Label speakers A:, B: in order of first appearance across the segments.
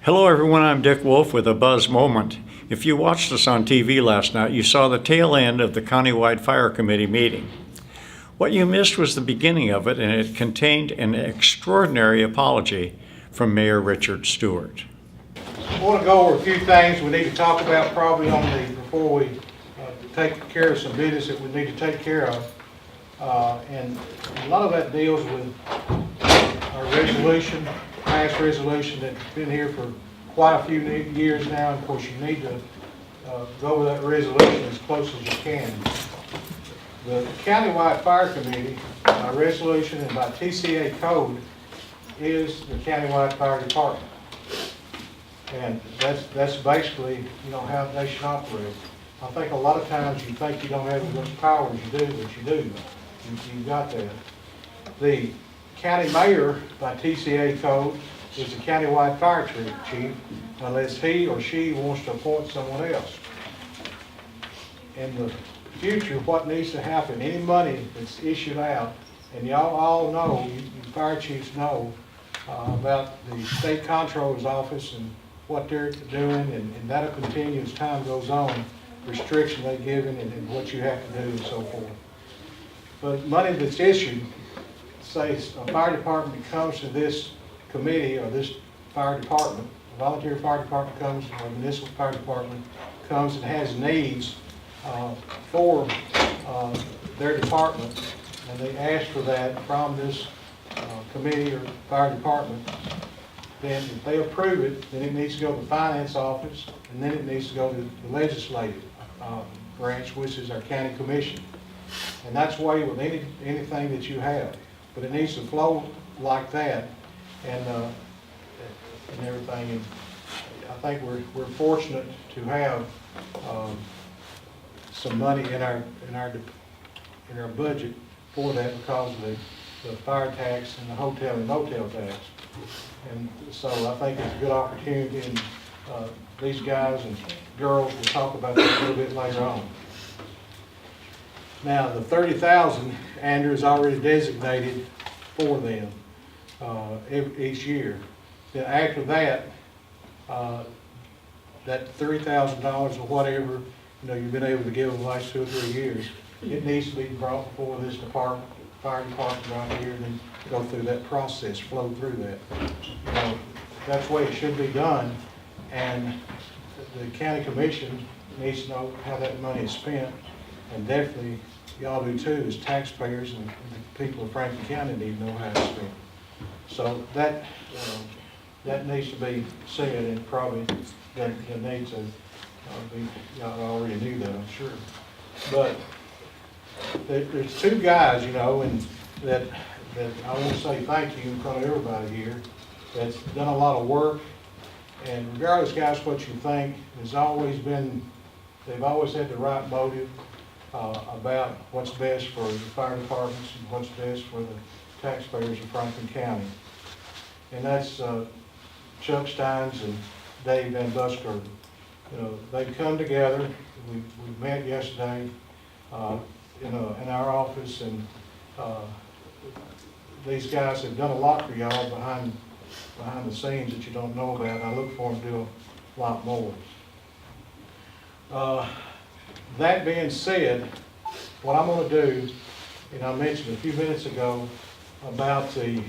A: Hello everyone, I'm Dick Wolf with a Buzz Moment. If you watched us on TV last night, you saw the tail end of the Countywide Fire Committee meeting. What you missed was the beginning of it, and it contained an extraordinary apology from Mayor Richard Stewart.
B: I want to go over a few things we need to talk about probably before we take care of some business that we need to take care of. And a lot of that deals with our resolution, past resolution that's been here for quite a few years now. Of course, you need to go over that resolution as close as you can. The Countywide Fire Committee, by resolution and by TCA code, is the Countywide Fire Department. And that's basically, how they should operate. I think a lot of times you think you don't have as much power as you do, but you do. You've got that. The county mayor, by TCA code, is the countywide fire chief, unless he or she wants to appoint someone else. In the future, what needs to happen, any money that's issued out, and y'all all know, you fire chiefs know, about the state comptroller's office and what they're doing, and that'll continue as time goes on, restriction they're given and what you have to do and so forth. But money that's issued, say a fire department comes to this committee or this fire department, a volunteer fire department comes, or a municipal fire department comes and has needs for their department, and they ask for that from this committee or fire department, then if they approve it, then it needs to go to the finance office, and then it needs to go to the legislative branch, which is our county commission. And that's the way with anything that you have. But it needs to flow like that and everything. And I think we're fortunate to have some money in our budget for that because of the fire tax and the hotel and motel tax. And so I think it's a good opportunity, and these guys and girls will talk about that a little bit later on. Now, the $30,000, Andrew has already designated for them each year. Then after that, that $3,000 or whatever you've been able to give in the last 2 or 3 years, it needs to be brought before this department, fire department right here, and then go through that process, flow through that. That's the way it should be done, and the county commission needs to know how that money is spent, and definitely y'all do too, as taxpayers, and the people of Franklin County need to know how it's spent. So that needs to be said, and probably that needs to be, y'all already knew that, I'm sure. But there's two guys, and that I want to say thank you in front of everybody here, that's done a lot of work. And regardless, guys, what you think, they've always had the right motive about what's best for the fire departments and what's best for the taxpayers of Franklin County. And that's Chuck Steins and Dave Van Buskirk. They've come together. We met yesterday in our office, and these guys have done a lot for y'all behind the scenes that you don't know about. I look for them to do a lot more. That being said, what I'm going to do, and I mentioned a few minutes ago about the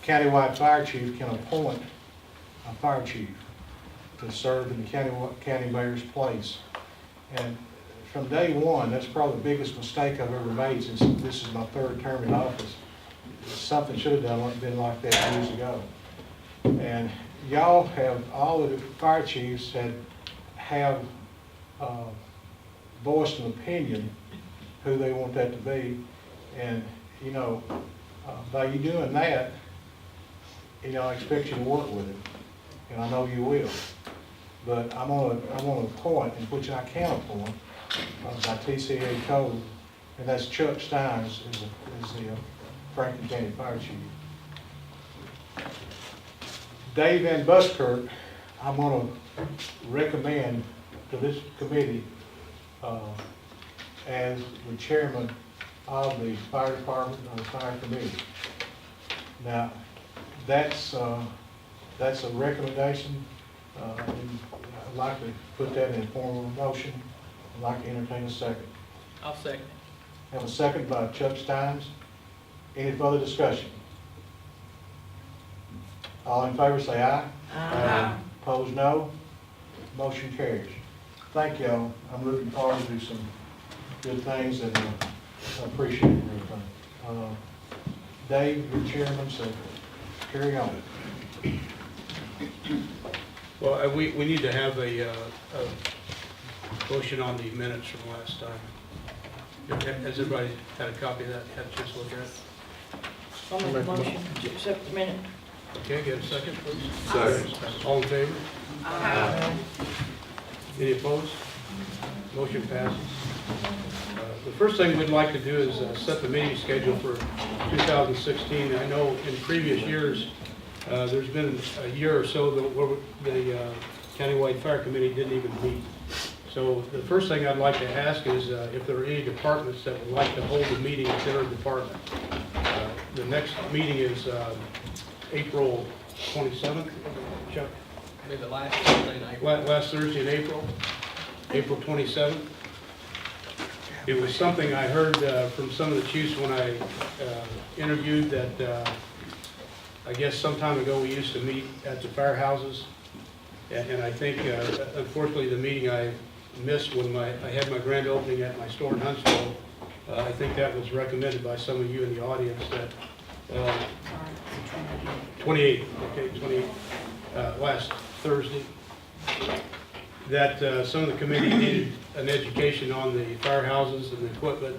B: countywide fire chief can appoint a fire chief to serve in the county mayor's place. And from day one, that's probably the biggest mistake I've ever made since this is my 3rd term in office. Something should have been like that years ago. And y'all have, all of the fire chiefs have voiced an opinion who they want that to be. And, by you doing that, I expect you to work with it. And I know you will. But I'm going to appoint, in which I can appoint, by TCA code, and that's Chuck Steins is the Franklin County Fire Chief. Dave Van Buskirk, I'm going to recommend to this committee as the chairman of the fire department or the fire committee. Now, that's that's a recommendation. And I'd like to put that in form of a motion. I'd like to entertain a second.
C: I'll second.
B: Have a second by Chuck Steins. Any further discussion? All in favor say aye.
D: Aye.
B: Opposed, no. Motion carries. Thank y'all. I'm looking forward to some good things, and I appreciate everything. Dave, you're chairman, so carry on.
E: Well, we need to have a motion on the minutes from last time. Has everybody had a copy of that, had a chance to look at it?
D: I'll make a motion to accept the minute.
E: Okay, get a second, please. Second. All in favor?
D: Aye.
E: Any opposed? Motion passes. The first thing we'd like to do is set the meeting schedule for 2016. I know in previous years, there's been a year or so that the Countywide Fire Committee didn't even meet. So the first thing I'd like to ask is if there are any departments that would like to hold a meeting in their department. The next meeting is April 27th, Chuck?
C: Maybe the last Thursday in April.
E: Last Thursday in April, April 27th. It was something I heard from some of the chiefs when I interviewed that I guess some time ago we used to meet at the firehouses. And I think, unfortunately, the meeting I missed when I had my grand opening at my store in Huntsville, I think that was recommended by some of you in the audience that 28th, okay, 28th, last Thursday, that some of the committee needed an education on the firehouses and the equipment.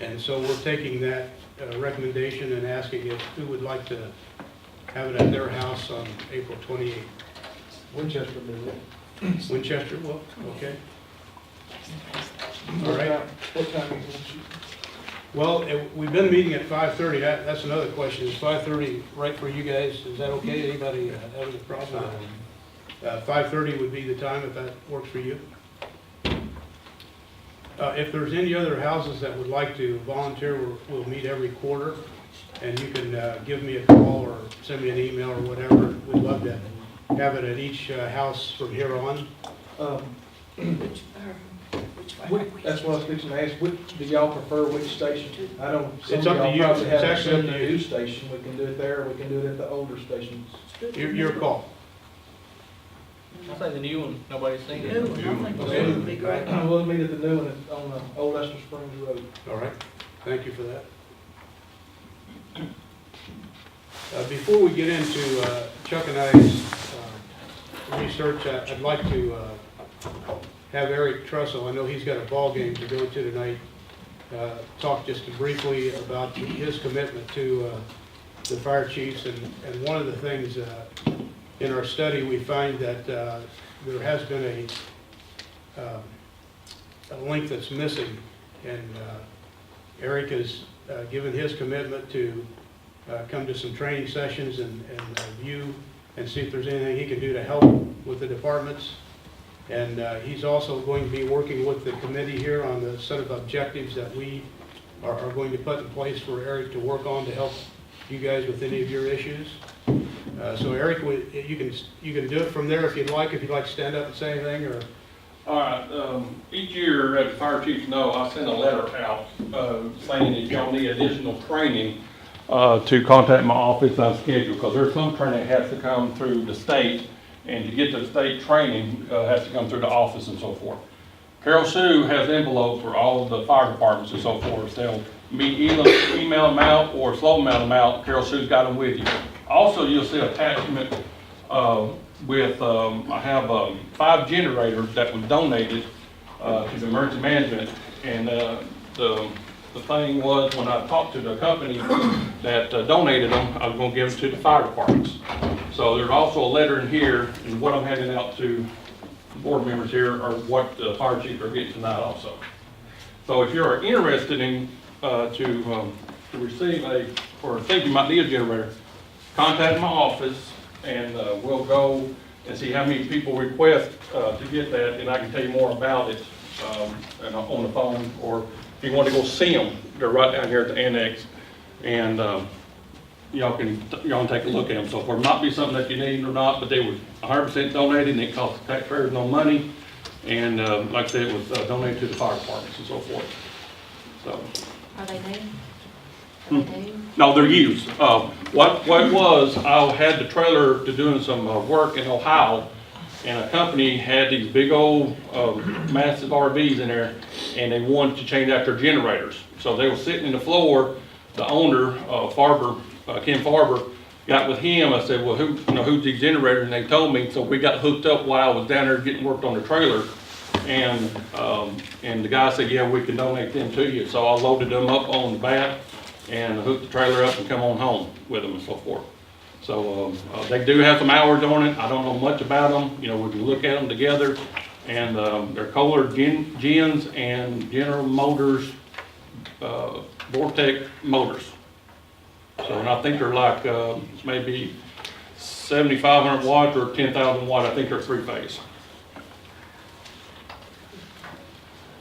E: And so we're taking that recommendation and asking if who would like to have it at their house on April 28th.
B: Winchester, do it.
E: Winchester, well, okay. All right.
B: What time is it?
E: Well, we've been meeting at 5:30. That's another question. Is 5:30 right for you guys? Is that okay? Anybody have any problem? 5:30 would be the time if that works for you. If there's any other houses that would like to volunteer, we'll meet every quarter. And you can give me a call or send me an email or whatever. We'd love to have it at each house from here on.
F: That's what I was fixing to ask. Do y'all prefer which station? I don't.
E: It's up to you.
F: Probably have
E: It's actually up
F: a
E: to you.
F: new station. We can do it there. We can do it at the older stations.
E: Your call.
C: I'll say the new one, nobody's seen
D: New
C: it.
D: one, I think that would be great.
F: We'll meet at the new one on Old Esther Springs Road.
E: All right. Thank you for that. Before we get into Chuck and I's research, I'd like to have Eric Trussell, I know he's got a ball game to go to tonight, talk just briefly about his commitment to the fire chiefs. And one of the things in our study, we find that there has been a link that's missing. And Eric has given his commitment to come to some training sessions and view and see if there's anything he can do to help with the departments. And he's also going to be working with the committee here on the set of objectives that we are going to put in place for Eric to work on to help you guys with any of your issues. So Eric, you can do it from there if you'd like to stand up and say anything, or.
G: All right, each year, as the fire chiefs know, I send a letter out saying that y'all need additional training to contact my office on schedule, because there's some training that has to come through the state, and to get to the state training has to come through the office and so forth. Carol Sue has envelopes for all of the fire departments and so forth. They'll either email them out or slow mail them out. Carol Sue's got them with you. Also, you'll see attachment with, I have 5 generators that was donated to the emergency management. And the thing was, when I talked to the company that donated them, I was going to give them to the fire departments. So there's also a letter in here, and what I'm handing out to board members here are what the fire chiefs are getting tonight also. So if you're interested in to receive or think you might need a generator, contact my office, and we'll go and see how many people request to get that, and I can tell you more about it and on the phone, or if you want to go see them, they're right down here at the annex. And y'all can take a look at them. So forth. Might be something that you need or not, but they were 100% donated, and it cost the taxpayers no money. And like I said, it was donated to the fire departments and so forth. So.
D: Are they new?
G: Hmm.
D: Are they new?
G: No, they're used. What it was, I had the trailer to doing some work in Ohio, and a company had these big old massive RVs in there, and they wanted to change out their generators. So they were sitting in the floor. The owner, Ken Farber, got with him. I said, well, who's these generators? And they told me. So we got hooked up while I was down there getting worked on the trailer. And the guy said, yeah, we can donate them to you. So I loaded them up on the bat and hooked the trailer up and come on home with them and so forth. So they do have some hours on it. I don't know much about them. We can look at them together. And they're Kohler gens and General Motors Vortec motors. So, and I think they're like maybe 7,500 watts or 10,000 watt. I think they're three-phase.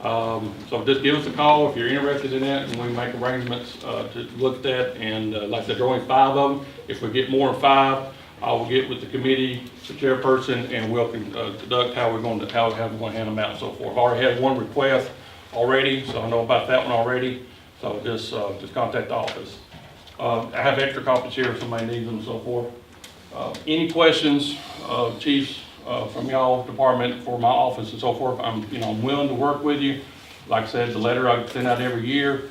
G: So just give us a call if you're interested in that, and we make arrangements to look at that. And like I said, there are only 5 of them. If we get more than 5, I will get with the committee, the chairperson, and we'll conduct how we're going to hand them out and so forth. I've already had one request already, so I know about that one already. So just contact the office. I have extra copies here if somebody needs them and so forth. Any questions, chiefs, from y'all department for my office and so forth, I'm willing to work with you. Like I said, the letter I send out every year,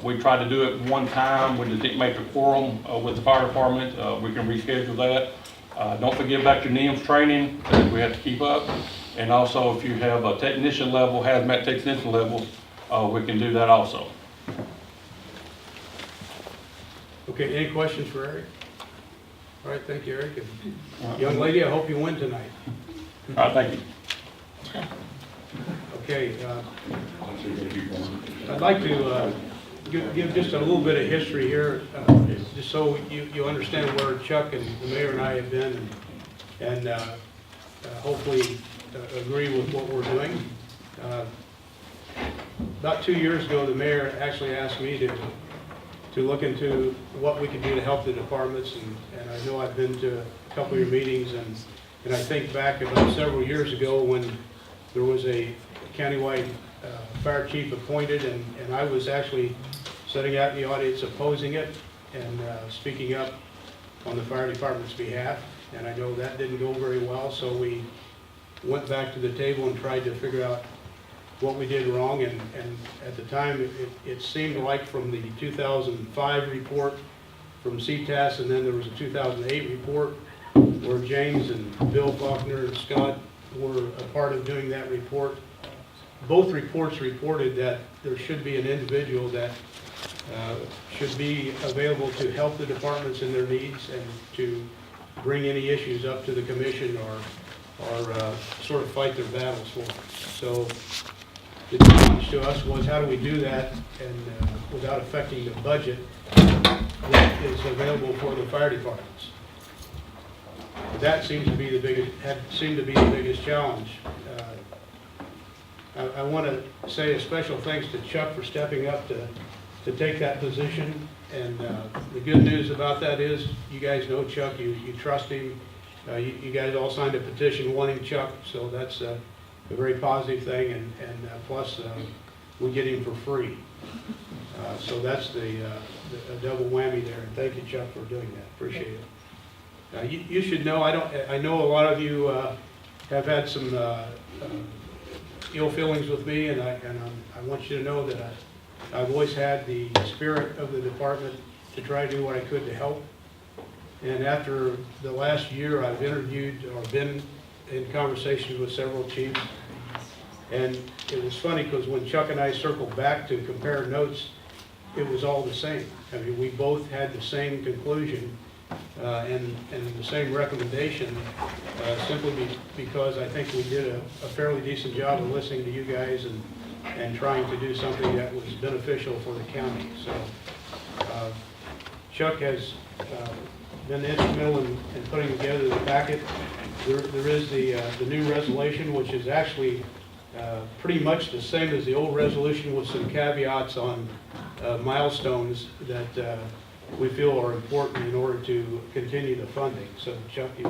G: we try to do it one time when it didn't make the quorum with the fire department. We can reschedule that. Don't forget about your NIMS training that we have to keep up. And also if you have a technician level, hazmat technician level, we can do that also.
E: Okay, any questions for Eric? All right, thank you, Eric. And young lady, I hope you win tonight.
G: All right, thank you.
E: Okay, I'd like to give just a little bit of history here, just so you understand where Chuck and the mayor and I have been, and hopefully agree with what we're doing. About 2 years ago, the mayor actually asked me to look into what we could do to help the departments, and I know I've been to a couple of your meetings, and I think back about several years ago when there was a countywide fire chief appointed, and I was actually sitting out in the audience opposing it and speaking up on the fire department's behalf, and I know that didn't go very well, so we went back to the table and tried to figure out what we did wrong, and at the time it seemed like from the 2005 report from CTAS, and then there was a 2008 report where James and Bill Faulkner and Scott were a part of doing that report. Both reports reported that there should be an individual that should be available to help the departments in their needs and to bring any issues up to the commission or sort of fight their battles for them. So the challenge to us was how do we do that and without affecting the budget that is available for the fire departments. That seems to be the biggest challenge. I want to say a special thanks to Chuck for stepping up to take that position. And the good news about that is, you guys know Chuck, you trust him. You guys all signed a petition wanting Chuck, so that's a very positive thing. And plus, we get him for free. So that's a double whammy there. And thank you, Chuck, for doing that. Appreciate it. You should know, I know a lot of you have had some ill feelings with me, and I want you to know that I've always had the spirit of the department to try to do what I could to help. And after the last year, I've interviewed or been in conversations with several chiefs. And it was funny because when Chuck and I circled back to compare notes, it was all the same. I mean, we both had the same conclusion and the same recommendation, simply because I think we did a fairly decent job of listening to you guys and trying to do something that was beneficial for the county. So Chuck has been instrumental in putting together the packet. There is the new resolution, which is actually pretty much the same as the old resolution with some caveats on milestones that we feel are important in order to continue the funding. So Chuck, you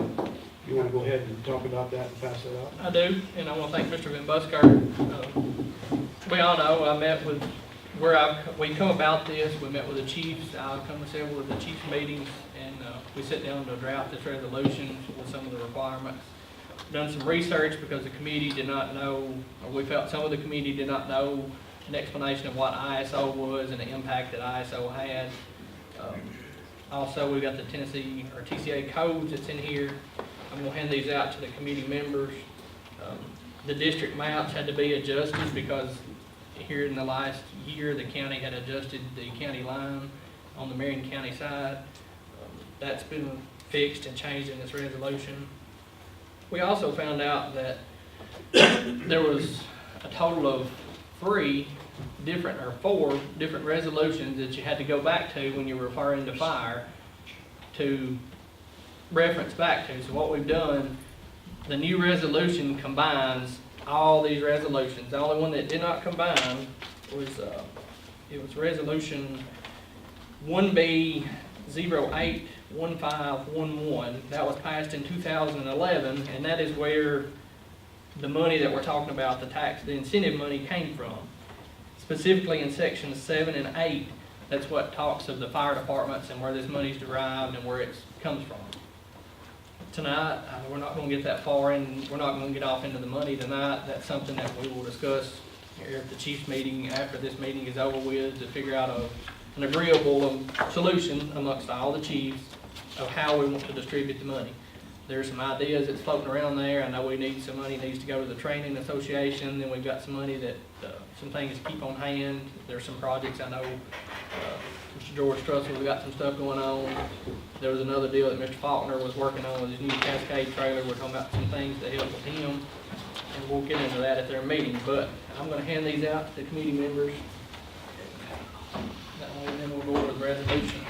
E: want to go ahead and talk about that and pass it out?
C: I do, and I want to thank Mr. Van Buskirk. We all know, I met with, we come about this, we met with the chiefs, I've come to several of the chiefs meetings, and we sit down to draft this resolution with some of the requirements. Done some research because the committee did not know, or we felt some of the committee did not know an explanation of what ISO was and the impact that ISO had. Also, we got the Tennessee or TCA codes that's in here. I'm gonna hand these out to the committee members. The district maps had to be adjusted because here in the last year, the county had adjusted the county line on the Marion County side. That's been fixed and changed in this resolution. We also found out that there was a total of 4 different resolutions that you had to go back to when you were referring to fire to reference back to. So what we've done, the new resolution combines all these resolutions. The only one that did not combine was, it was resolution 1B081511. That was passed in 2011, and that is where the money that we're talking about, the incentive money came from. Specifically in sections 7 and 8, that's what talks of the fire departments and where this money's derived and where it comes from. Tonight, we're not going to get that far in, we're not going to get off into the money tonight. That's something that we will discuss here at the chiefs meeting after this meeting is over with, to figure out an agreeable solution amongst all the chiefs of how we want to distribute the money. There's some ideas that's floating around there. I know we need some money, needs to go to the training association. Then we've got some money that, some things to keep on hand. There's some projects I know, Mr. George Trussell, we got some stuff going on. There was another deal that Mr. Faulkner was working on with his new Cascade trailer. We're talking about some things to help with him. And we'll get into that at their meeting. But I'm gonna hand these out to the committee members. That way, and then we'll go over the resolution.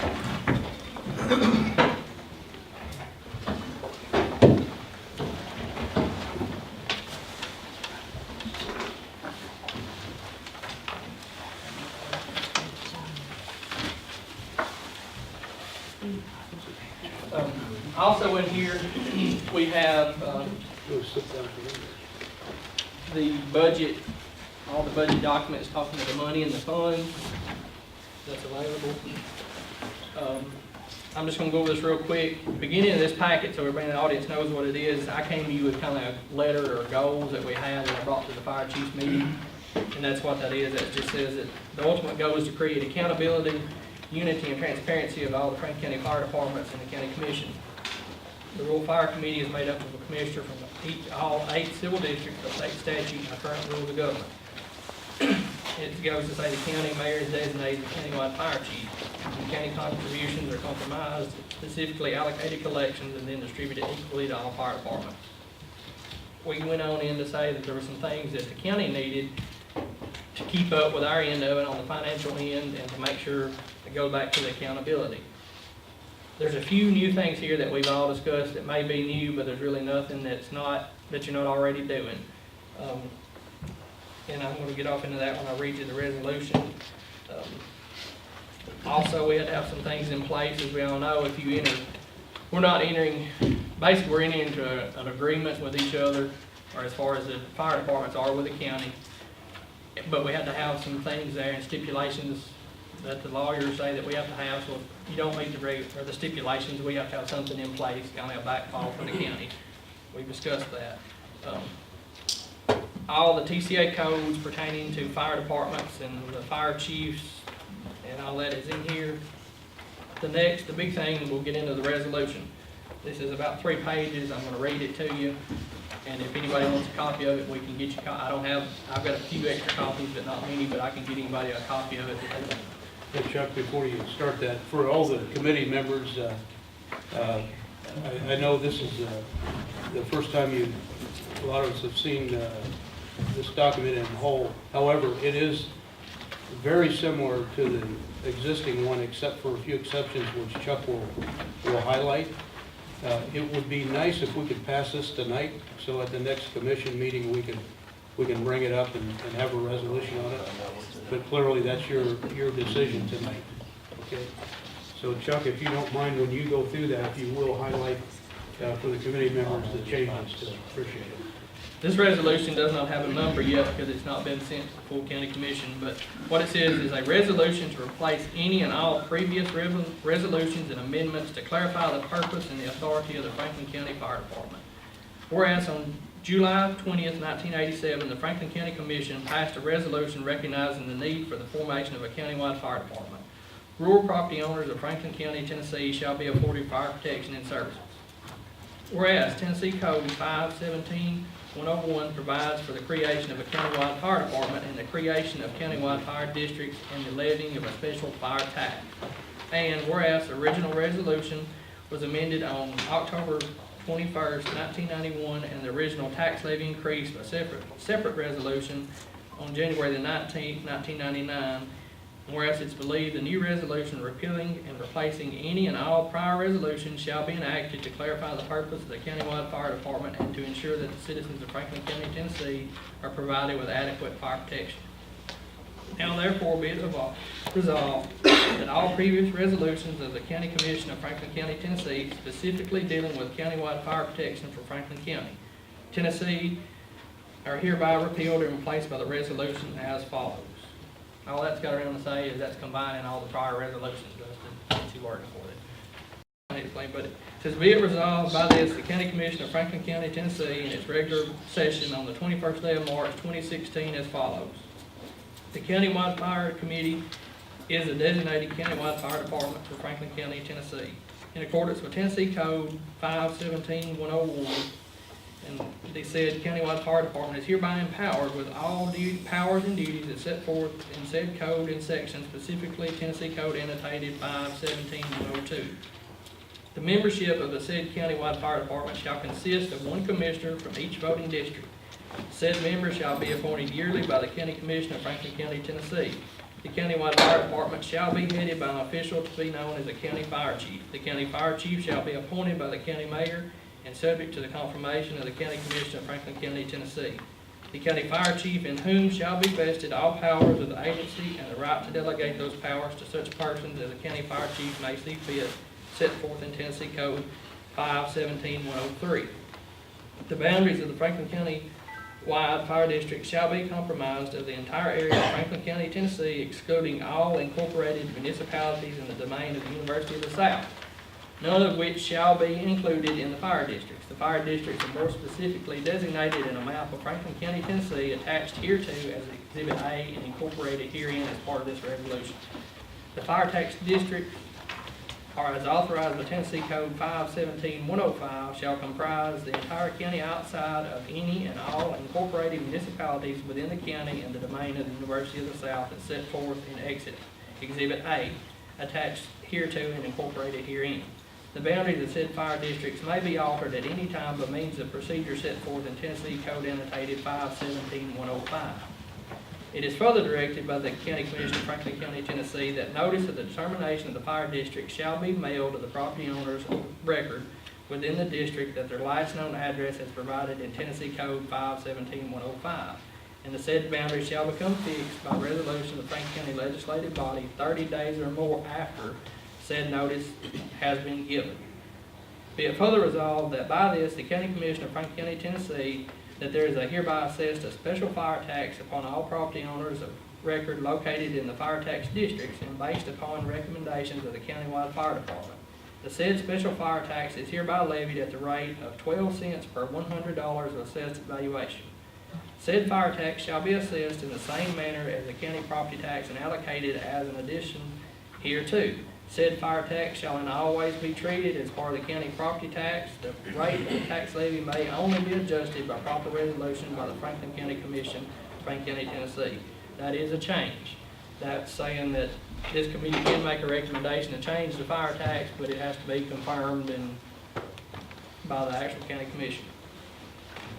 C: Also in here, we have
E: Go sit down for a minute.
C: the budget, all the budget documents talking about the money in the fund that's available. I'm just gonna go over this real quick. Beginning of this packet, so everybody in the audience knows what it is, I came to you with kind of a letter or goals that we had that I brought to the fire chiefs meeting. And that's what that is. That just says that the ultimate goal is to create accountability, unity, and transparency of all the Franklin County Fire Departments and the County Commission. The Rural Fire Committee is made up of a commissioner from all 8 civil districts of state statute and the current rules of government. It goes to say the county mayor is designated the countywide fire chief. The county contributions are compromised, specifically allocated collections, and then distributed equally to all fire departments. We went on in to say that there were some things that the county needed to keep up with our end of it on the financial end and to make sure it goes back to the accountability. There's a few new things here that we've all discussed that may be new, but there's really nothing that you're not already doing. And I'm going to get off into that when I read you the resolution. Also, we had to have some things in place, as we all know. If you enter, we're entering into an agreement with each other, or as far as the fire departments are with the county. But we had to have some things there and stipulations that the lawyers say that we have to have. So if you don't meet the stipulations, we have to have something in place, kind of a backfall for the county. We discussed that. All the TCA codes pertaining to fire departments and the fire chiefs and all that is in here. The big thing, we'll get into the resolution. This is about 3 pages. I'm going to read it to you. And if anybody wants a copy of it, we can get you. I've got a few extra copies, but not many, but I can get anybody a copy of it.
E: Hey Chuck, before you start that, for all the committee members, I know this is the first time a lot of us have seen this document in whole. However, it is very similar to the existing one, except for a few exceptions, which Chuck will highlight. It would be nice if we could pass this tonight, so at the next commission meeting we can bring it up and have a resolution on it. But clearly that's your decision tonight. Okay. So Chuck, if you don't mind, when you go through that, if you will highlight for the committee members the changes, to appreciate it.
C: This resolution does not have a number yet because it's not been sent to the full county commission, but what it says is a resolution to replace any and all previous resolutions and amendments to clarify the purpose and the authority of the Franklin County Fire Department. Whereas on July 20th, 1987, the Franklin County Commission passed a resolution recognizing the need for the formation of a countywide fire department. Rural property owners of Franklin County, Tennessee shall be afforded fire protection and services. Whereas Tennessee Code 517-101 provides for the creation of a countywide fire department and the creation of countywide fire districts and the levying of a special fire tax. And whereas the original resolution was amended on October 21st, 1991, and the original tax levy increased by separate resolution on January the 19th, 1999. Whereas it's believed the new resolution repealing and replacing any and all prior resolutions shall be enacted to clarify the purpose of the countywide fire department and to ensure that the citizens of Franklin County, Tennessee are provided with adequate fire protection. Now therefore be it resolved that all previous resolutions of the County Commission of Franklin County, Tennessee, specifically dealing with countywide fire protection for Franklin County, Tennessee, are hereby repealed and replaced by the resolution as follows. All that's got around to say is that's combining all the prior resolutions, Dustin, you working for it. But it says, be it resolved by this, the County Commission of Franklin County, Tennessee, in its regular session on the 21st day of March, 2016, as follows. The Countywide Fire Committee is a designated countywide fire department for Franklin County, Tennessee. In accordance with Tennessee Code 517-101, and they said countywide fire department is hereby empowered with all powers and duties as set forth in said code and section, specifically Tennessee Code annotated 517-102. The membership of the said countywide fire department shall consist of one commissioner from each voting district. Said member shall be appointed yearly by the County Commission of Franklin County, Tennessee. The countywide fire department shall be headed by an official to be known as a county fire chief. The county fire chief shall be appointed by the county mayor and subject to the confirmation of the County Commission of Franklin County, Tennessee. The county fire chief in whom shall be vested all powers of the agency and the right to delegate those powers to such persons as the county fire chief may see fit, set forth in Tennessee Code 517-103. The boundaries of the Franklin County wide fire district shall be comprised of the entire area of Franklin County, Tennessee, excluding all incorporated municipalities in the domain of the University of the South, none of which shall be included in the fire districts. The fire districts are more specifically designated in a map of Franklin County, Tennessee, attached hereto as Exhibit A and incorporated herein as part of this resolution. The fire tax districts are as authorized by Tennessee Code 517-105 shall comprise the entire county outside of any and all incorporated municipalities within the county and the domain of the University of the South as set forth in Exhibit A, attached hereto and incorporated herein. The boundaries of said fire districts may be altered at any time by means of procedure set forth in Tennessee Code annotated 517-105. It is further directed by the County Commission of Franklin County, Tennessee, that notice of the determination of the fire district shall be mailed to the property owners of record within the district that their last known address is provided in Tennessee Code 517-105. And the said boundary shall become fixed by resolution of the Franklin County Legislative Body 30 days or more after said notice has been given. Be it further resolved that by this, the County Commission of Franklin County, Tennessee, that there is a hereby assessed a special fire tax upon all property owners of record located in the fire tax districts and based upon recommendations of the countywide fire department. The said special fire tax is hereby levied at the rate of 12 cents per $100 of assessed valuation. Said fire tax shall be assessed in the same manner as the county property tax and allocated as an addition hereto. Said fire tax shall in all ways be treated as part of the county property tax. The rate of the tax levy may only be adjusted by proper resolution by the Franklin County Commission, Franklin County, Tennessee. That is a change. That's saying that this committee can make a recommendation to change the fire tax, but it has to be confirmed by the actual county commission.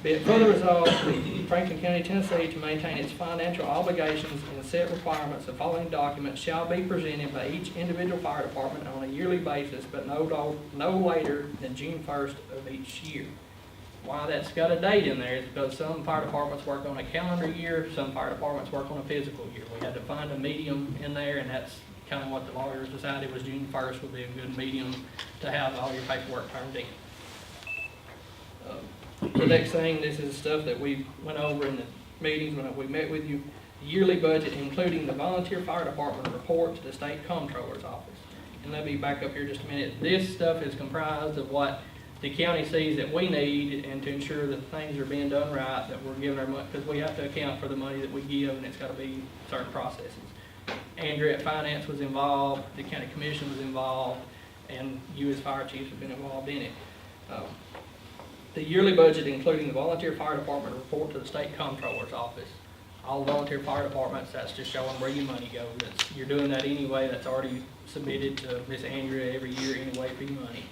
C: Be it further resolved, the Franklin County, Tennessee, to maintain its financial obligations and set requirements, the following documents shall be presented by each individual fire department on a yearly basis, but no later than June 1st of each year. Why that's got a date in there is because some fire departments work on a calendar year, some fire departments work on a physical year. We had to find a medium in there, and that's kind of what the lawyers decided was June 1st would be a good medium to have all your paperwork turned in. The next thing, this is stuff that we went over in the meetings when we met with you. Yearly budget, including the volunteer fire department report to the state comptroller's office. And let me back up here just a minute. This stuff is comprised of what the county sees that we need, and to ensure that things are being done right, that we're giving our money, because we have to account for the money that we give, and it's got to be certain processes. Andrew at Finance was involved, the county commission was involved, and you as fire chiefs have been involved in it. The yearly budget, including the volunteer fire department report to the state comptroller's office. All volunteer fire departments, that's just showing where your money goes. You're doing that anyway, that's already submitted to Miss Andrea every year anyway for your money.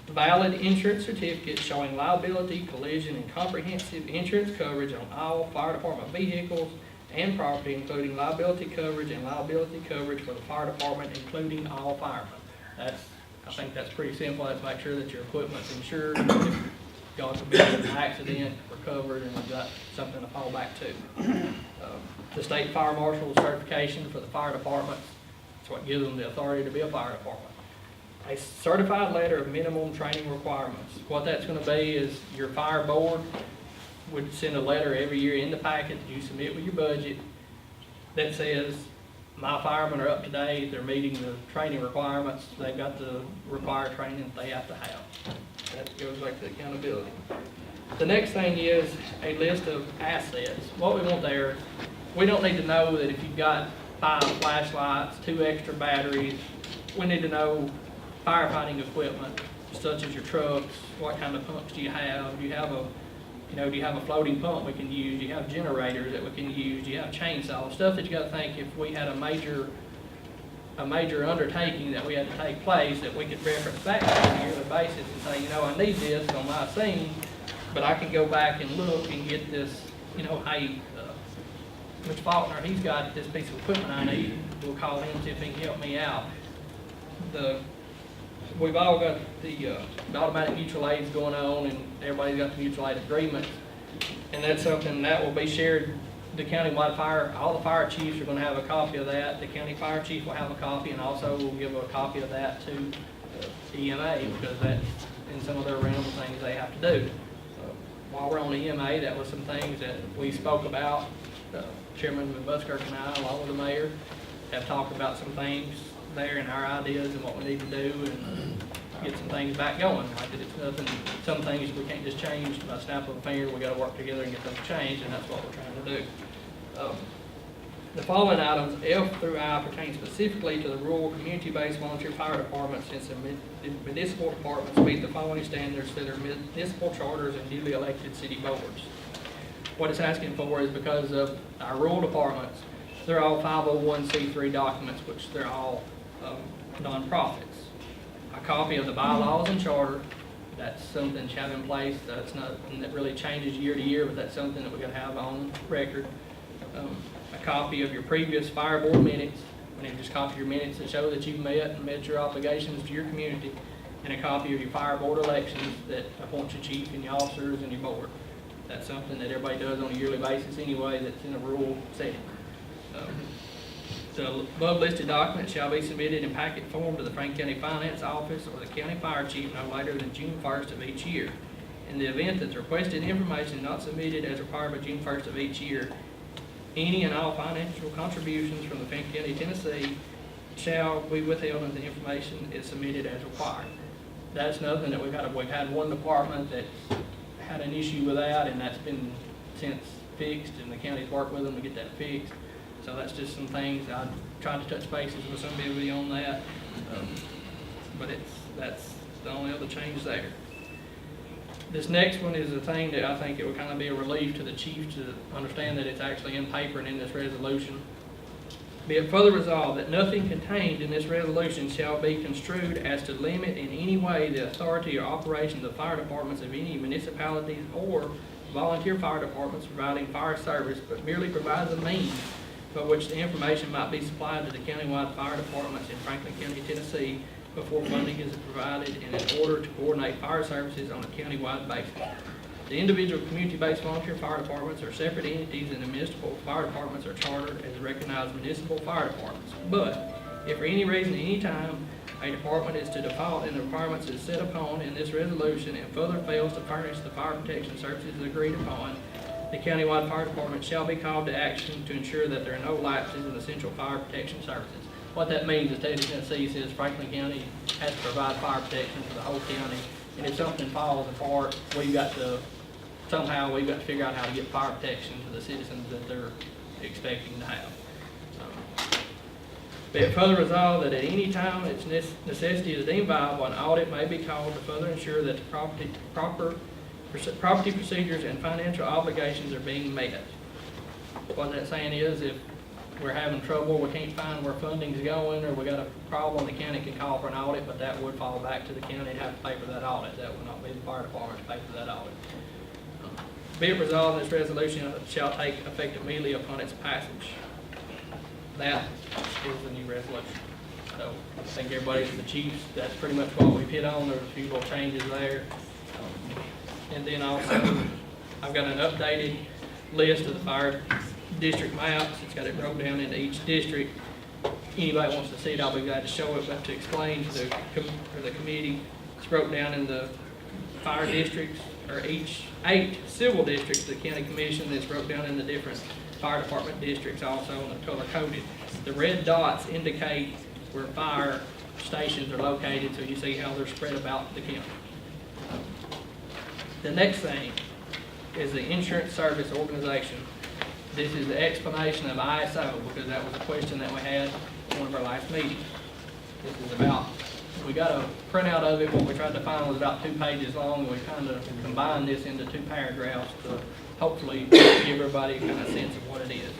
C: Valid insurance certificates showing liability, collision, and comprehensive insurance coverage on all fire department vehicles and property, including liability coverage and liability coverage for the fire department, including all firemen. I think that's pretty simple. Let's make sure that your equipment's insured. If God forbid an accident, we're covered and we've got something to fall back to. The state fire marshal certification for the fire departments. That's what gives them the authority to be a fire department. A certified letter of minimum training requirements. What that's going to be is your fire board would send a letter every year in the packet that you submit with your budget that says, my firemen are up to date, they're meeting the training requirements, they've got the required training that they have to have. That goes back to accountability. The next thing is a list of assets. What we want there, we don't need to know that if you've got 5 flashlights, 2 extra batteries. We need to know firefighting equipment, such as your trucks, what kind of pumps do you have? Do you have a floating pump we can use? Do you have generators that we can use? Do you have chainsaws? Stuff that you got to think if we had a major undertaking that we had to take place, that we could reference back on a yearly basis and say, I need this on my scene, but I can go back and look and get this, hey, Mr. Faulkner, he's got this piece of equipment I need. We'll call him, see if he can help me out. We've all got the automatic mutual aids going on, and everybody's got the mutual aid agreements. And that's something that will be shared. The countywide fire, all the fire chiefs are going to have a copy of that. The county fire chief will have a copy, and also will give a copy of that to EMA, because that's in some of their realm of things they have to do. While we're on EMA, that was some things that we spoke about. Chairman Buskirk and I, along with the mayor, have talked about some things there and our ideas and what we need to do and get some things back going. Like that, it's nothing, some things we can't just change by snap of a finger. We got to work together and get them changed, and that's what we're trying to do. The following items, F through I, pertain specifically to the rural community-based volunteer fire departments, since the municipal departments meet the following standards through their municipal charters and duly elected city boards. What it's asking for is because of our rural departments, they're all 501c3 documents, which they're all nonprofits. A copy of the bylaws and charter, that's something to have in place. That's not, that really changes year to year, but that's something that we're going to have on record. A copy of your previous fire board minutes. We need to just copy your minutes that show that you've met your obligations to your community, and a copy of your fire board elections that appoints your chief and your officers and your board. That's something that everybody does on a yearly basis anyway, that's in a rural setting. The above listed documents shall be submitted in packet form to the Franklin County Finance Office or the County Fire Chief no later than June 1st of each year. In the event that the requested information is not submitted as required by June 1st of each year, any and all financial contributions from the Franklin County, Tennessee shall be withheld until the information is submitted as required. That's nothing that we've had one department that had an issue with that, and that's been since fixed, and the county's worked with them to get that fixed. So that's just some things. I tried to touch bases with somebody on that, but that's the only other change there. This next one is a thing that I think it would kind of be a relief to the chief to understand that it's actually in paper and in this resolution. Be it further resolved that nothing contained in this resolution shall be construed as to limit in any way the authority or operation of the fire departments of any municipalities or volunteer fire departments providing fire service, but merely provides a means by which the information might be supplied to the countywide fire departments in Franklin County, Tennessee, before funding is provided and in order to coordinate fire services on a countywide basis. The individual community-based volunteer fire departments are separate entities, and the municipal fire departments are chartered as recognized municipal fire departments. But if for any reason, any time, a department is to default in the requirements as set upon in this resolution and further fails to furnish the fire protection services agreed upon, the countywide fire department shall be called to action to ensure that there are no lapses in essential fire protection services. What that means is the state of Tennessee says Franklin County has to provide fire protection to the whole county, and if something falls apart, we've got to figure out how to get fire protection to the citizens that they're expecting to have. Be it further resolved that at any time its necessity is deemed viable, an audit may be called to further ensure that the property procedures and financial obligations are being met. What that's saying is if we're having trouble, we can't find where funding's going, or we got a problem, the county can call for an audit, but that would fall back to the county and have to pay for that audit. That would not be the fire department to pay for that audit. Be it resolved, this resolution shall take effect immediately upon its passage. That is the new resolution. So I think everybody, the chiefs, that's pretty much what we've hit on. There's a few little changes there. And then also, I've got an updated list of the fire district maps. It's got it broke down into each district. Anybody wants to see it, I'll be glad to show it, but to explain to the committee, it's broke down in the fire districts, or each 8 civil districts of the county commission. It's broke down in the different fire department districts also, and they're color coded. The red dots indicate where fire stations are located, so you see how they're spread about the county. The next thing is the insurance service organization. This is the explanation of ISO, because that was a question that we had in one of our last meetings. This is about, we got a printout of it. What we tried to find was about 2 pages long, and we kind of combined this into 2 paragraphs to hopefully give everybody kind of a sense of what it is.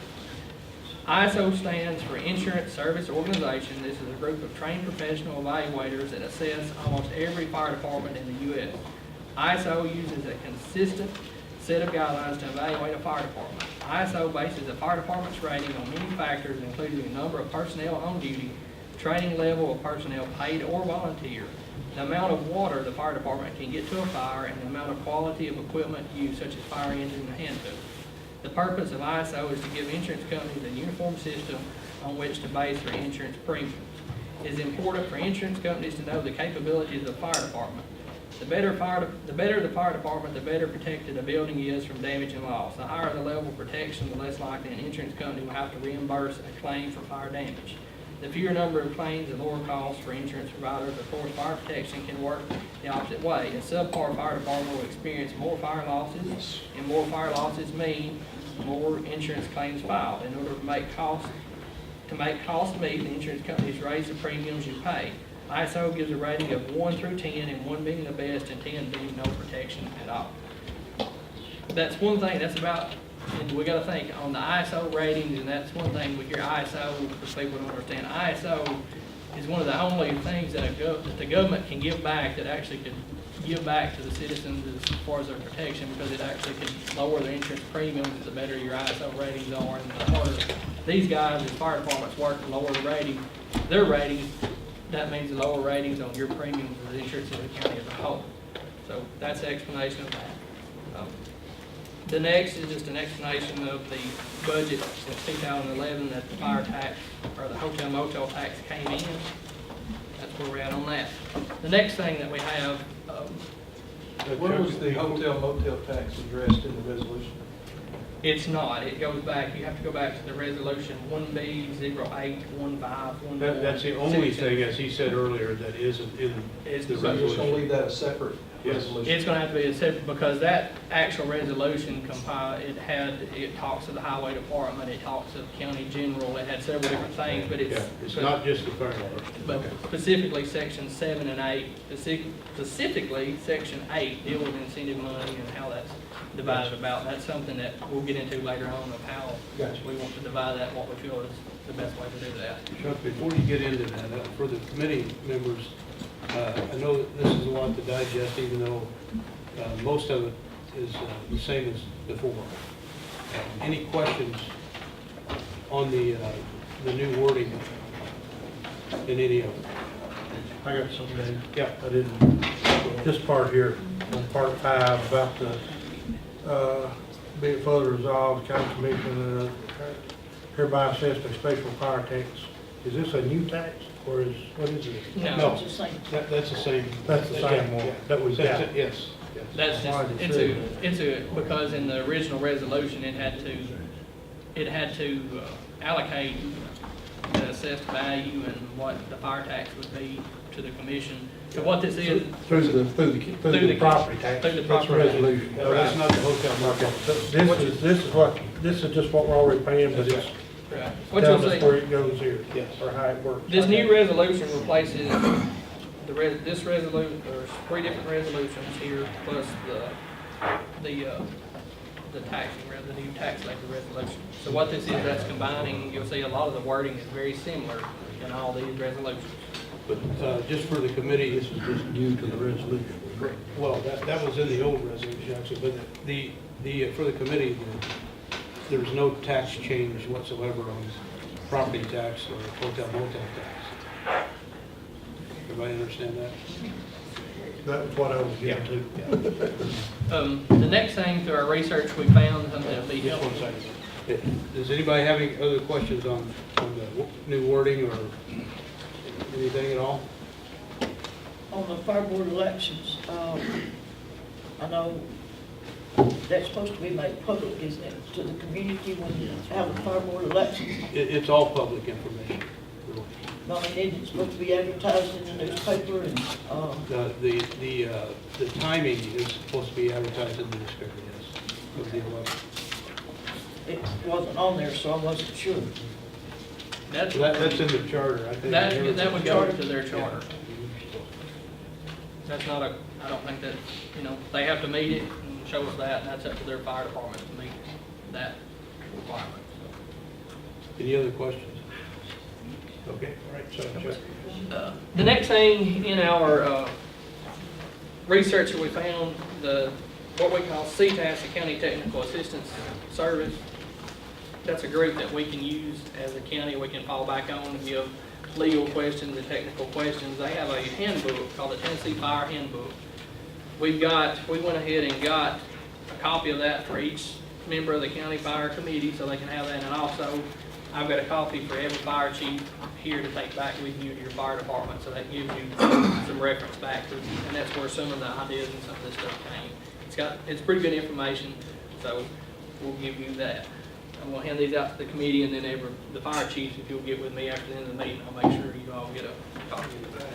C: ISO stands for Insurance Service Organization. This is a group of trained professional evaluators that assess almost every fire department in the U.S. ISO uses a consistent set of guidelines to evaluate a fire department. ISO bases a fire department's rating on many factors, including the number of personnel on duty, training level of personnel paid or volunteer, the amount of water the fire department can get to a fire, and the amount of quality of equipment used, such as fire engine and hand tools. The purpose of ISO is to give insurance companies a uniform system on which to base their insurance premiums. It is important for insurance companies to know the capabilities of the fire department. The better the fire department, the better protected a building is from damage and loss. The higher the level of protection, the less likely an insurance company will have to reimburse a claim for fire damage. The fewer number of claims, the lower costs for insurance providers. Of course, fire protection can work the opposite way. A subpar fire department will experience more fire losses, and more fire losses mean more insurance claims filed. In order to make costs meet, the insurance companies raise the premiums you pay. ISO gives a rating of 1 through 10, and 1 being the best and 10 being no protection at all. That's one thing. That's about. And we got to think on the ISO ratings, and that's one thing we hear ISO, for people don't understand. ISO is one of the only things that the government can give back, that actually could give back to the citizens as far as their protection, because it actually can lower their insurance premiums the better your ISO ratings are, and the harder these guys in fire departments work to lower the rating, their ratings. That means the lower ratings on your premiums of the insurance of the county as a whole. So that's the explanation of that. The next is just an explanation of the budget since 2011 that the fire tax, or the hotel motel tax came in. That's where we're at on that. The next thing that we have,
F: When was the hotel motel tax addressed in the resolution?
C: it's not. It goes back, you have to go back to the resolution 1B081511.
E: That's the only thing, as he said earlier, that isn't in
C: Is
E: the
C: the
F: So you're just gonna
E: resolution.
F: leave that a separate
E: Yes.
F: resolution?
C: It's gonna have to be a separate, because that actual resolution it talks to the highway department, it talks to the county general, it had several different things, but
E: Yeah, it's not just the fire department.
C: But specifically, section 7 and 8, specifically, section 8 deal with incentive money and how that's divided about. That's something that we'll get into later on of how
F: Gotcha.
C: we want to divide that, what we feel is the best way to do that.
E: Chuck, before you get into that, for the committee members, I know that this is a lot to digest, even though most of it is the same as before. Any questions on the new wording in any of it?
H: I got something, Dave.
E: Yeah.
H: I didn't, this part here, on part 5, about the
B: Be it further resolved, the county commission hereby assessed a special fire tax. Is this a new tax, or is, what is it?
C: No.
F: That's the same.
B: That's the same one that we've got.
E: Yes.
C: That's just, it's a, because in the original resolution, it had to allocate the assessed value and what the fire tax would be to the commission. So what this is,
B: Through the property tax.
C: Through the
B: That's
C: property
B: resolution.
E: No, that's not the hotel market.
B: This is just what we're already paying, but it's
C: right, what you'll
B: telling us where
C: see,
B: it goes here.
E: Yes.
B: Or how it works.
C: this new resolution replaces this resolution, there's 3 different resolutions here, plus the taxing, rather, the new tax levy resolution. So what this is, that's combining, you'll see a lot of the wording is very similar in all these resolutions.
E: But just for the committee,
B: This is just due to the resolution.
E: well, that was in the old resolution, actually, but for the committee, there's no tax change whatsoever on property tax or hotel motel tax. Everybody understand that?
B: That was what I was getting to.
C: The next thing, through our research, we found something that'll be
E: Just one
C: helpful.
E: second. Does anybody have any other questions on the new wording or anything at all?
H: On the fire board elections, I know that's supposed to be made public, isn't it, to the community when you have a fire board election?
E: It's all public information.
H: I mean, isn't it supposed to be advertised in the newspaper and,
E: The timing is supposed to be advertised in the newspaper, yes, of the election.
H: it wasn't on there, so I wasn't sure.
C: That's,
E: That's in the charter, I think.
C: that would go to their charter. That's not I don't think that, they have to meet it and show us that, and that's up to their fire department to meet that requirement.
E: Any other questions? Okay, all right, so Chuck.
C: The next thing in our research that we found, what we call CTAS, the County Technical Assistance Service, that's a group that we can use as a county. We can fall back on and give legal questions and technical questions. They have a handbook called the Tennessee Fire Handbook. We went ahead and got a copy of that for each member of the county fire committee, so they can have that. And also, I've got a copy for every fire chief here to take back with you to your fire department, so that gives you some reference factors, and that's where some of the ideas and some of this stuff came. It's pretty good information, so we'll give you that. I'm gonna hand these out to the committee, and then the fire chiefs, if you'll get with me after the end of the meeting, I'll make sure you all get a copy of that.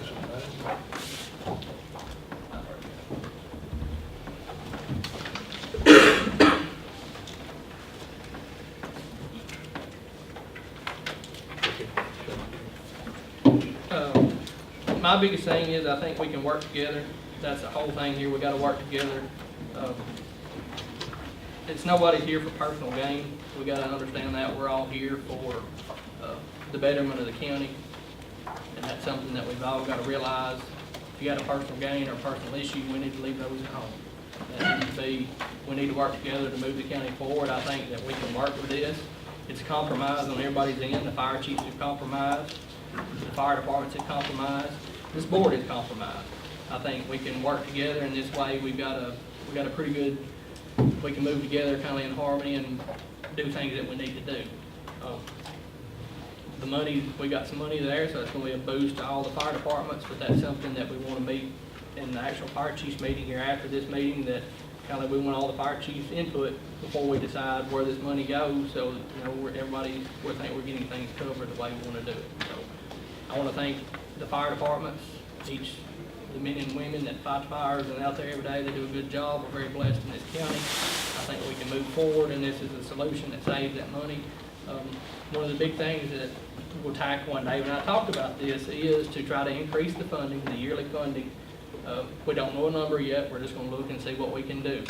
C: My biggest thing is I think we can work together. That's the whole thing here. We got to work together. It's nobody here for personal gain. We got to understand that we're all here for the betterment of the county, and that's something that we've all got to realize. If you got a personal gain or a personal issue, we need to leave those at home. That needs to be. We need to work together to move the county forward. I think that we can work with this. It's a compromise on everybody's end. The fire chiefs have compromised. The fire departments have compromised. This board is compromised. I think we can work together in this way. We got a pretty good. We can move together kind of in harmony and do things that we need to do. The money, we got some money there, so it's going to be a boost to all the fire departments. But that's something that we want to meet in the actual fire chiefs meeting here after this meeting. That kind of we want all the fire chiefs' input before we decide where this money goes. So we think we're getting things covered the way we want to do it. So I want to thank the fire departments, the men and women that fight fires and out there every day. They do a good job. We're very blessed in this county. I think we can move forward, and this is a solution that saves that money. One of the big things that we'll tackle one day when I talked about this is to try to increase the funding, the yearly funding. We don't know a number yet. We're just going to look and see what we can do.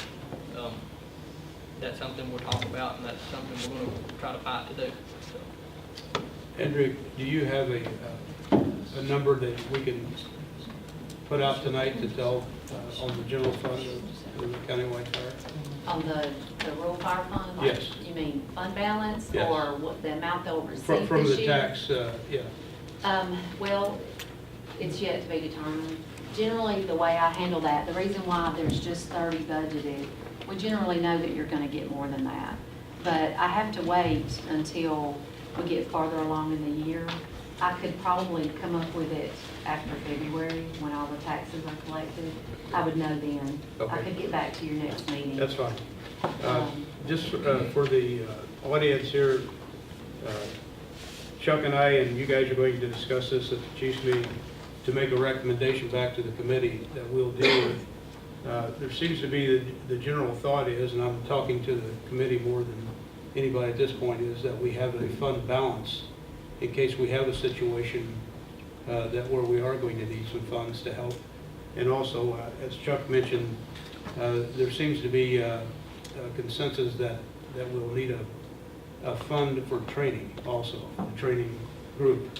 C: That's something we'll talk about, and that's something we're going to try to fight to do. So.
E: Hendrick, do you have a number that we can put out tonight to tell on the general fund of the countywide fire?
D: On the rural fire fund?
E: Yes.
D: You mean fund balance?
E: Yes.
D: Or what the amount they'll receive this year?
E: From the tax, yeah.
D: Well, it's yet to be determined. Generally, the way I handle that, the reason why there's just 30 budgeted we generally know that you're gonna get more than that. But I have to wait until we get farther along in the year. I could probably come up with it after February, when all the taxes are collected. I would know then. I
E: Okay.
D: could get back to your next meeting.
E: That's fine. Just for the audience here, Chuck and I and you guys are going to discuss this at the Chiefs meeting to make a recommendation back to the committee that we'll deal with. There seems to be the general thought is, and I'm talking to the committee more than anybody at this point, is that we have a fund balance in case we have a situation that where we are going to need some funds to help. And also, as Chuck mentioned, there seems to be a consensus that we'll need a fund for training also, a training group.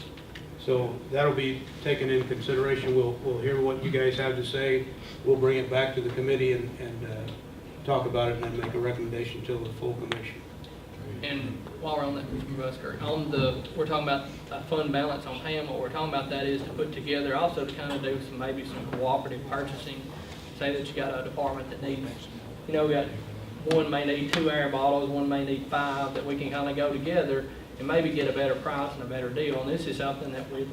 E: So that'll be taken in consideration. We'll hear what you guys have to say. We'll bring it back to the committee and talk about it and then make a recommendation to the full commission.
C: And while we're on that, Mr. Busker, we're talking about a fund balance on hand. What we're talking about that is to put together, also to kind of do maybe some cooperative purchasing. Say that you got a department that needs, we got one may need 2 air bottles, one may need 5, that we can kind of go together and maybe get a better price and a better deal. And this is something that we've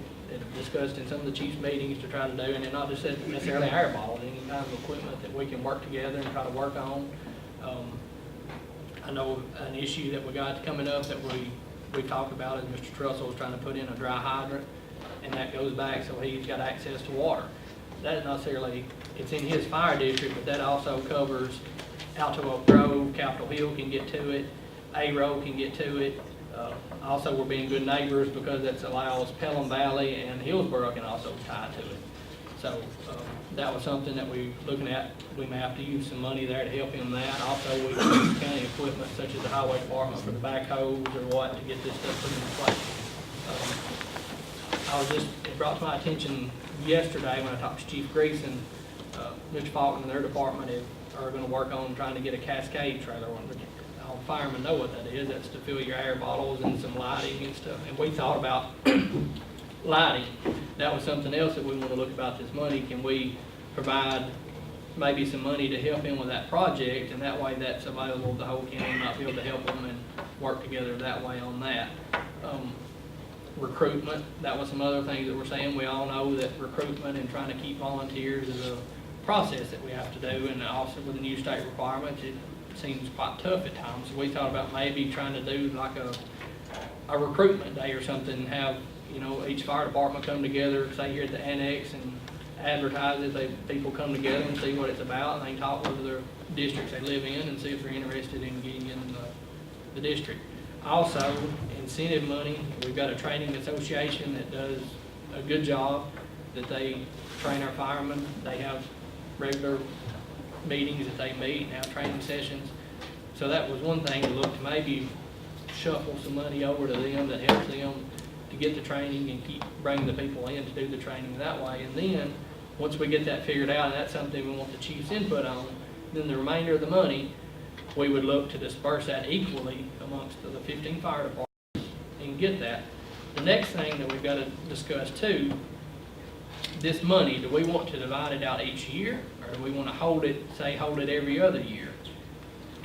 C: discussed in some of the chiefs meetings to try to do, and it's not just necessarily air bottles, any kind of equipment that we can work together and try to work on. I know an issue that we got coming up that we talked about is Mr. Trussell was trying to put in a dry hydrant, and that goes back so he's got access to water. That is not necessarily, it's in his fire district, but that also covers Alto Oak Grove, Capitol Hill can get to it, A-Row can get to it. Also, we're being good neighbors because that allows Pelham Valley and Hillsborough can also tie to it. So that was something that we're looking at. We may have to use some money there to help him that. Also, we use county equipment such as the highway department for the backhoes or what to get this stuff put in place. It brought to my attention yesterday when I talked to Chief Greason, Mr. Faulkner and their department are going to work on trying to get a cascade trailer. All firemen know what that is. That's to fill your air bottles and some lighting and stuff. And we thought about lighting. That was something else that we want to look about this money. Can we provide maybe some money to help him with that project, and that way that's available to the whole county, not be able to help them and work together that way on that. Recruitment, that was some other things that we're saying. We all know that recruitment and trying to keep volunteers is a process that we have to do, and also with the new state requirements, it seems quite tough at times. So we thought about maybe trying to do like a recruitment day or something, have each fire department come together, say here at the annex, and advertise it. People come together and see what it's about, and they talk with their districts they live in and see if they're interested in getting in the district. Also, incentive money. We've got a training association that does a good job, that they train our firemen. They have regular meetings that they meet and have training sessions. So that was one thing to look to maybe shuffle some money over to them that helps them to get the training and keep bringing the people in to do the training that way. And then once we get that figured out, and that's something we want the chief's input on, then the remainder of the money, we would look to disperse that equally amongst the 15 fire departments and get that. The next thing that we've got to discuss too, this money, do we want to divide it out each year, or do we want to hold it every other year?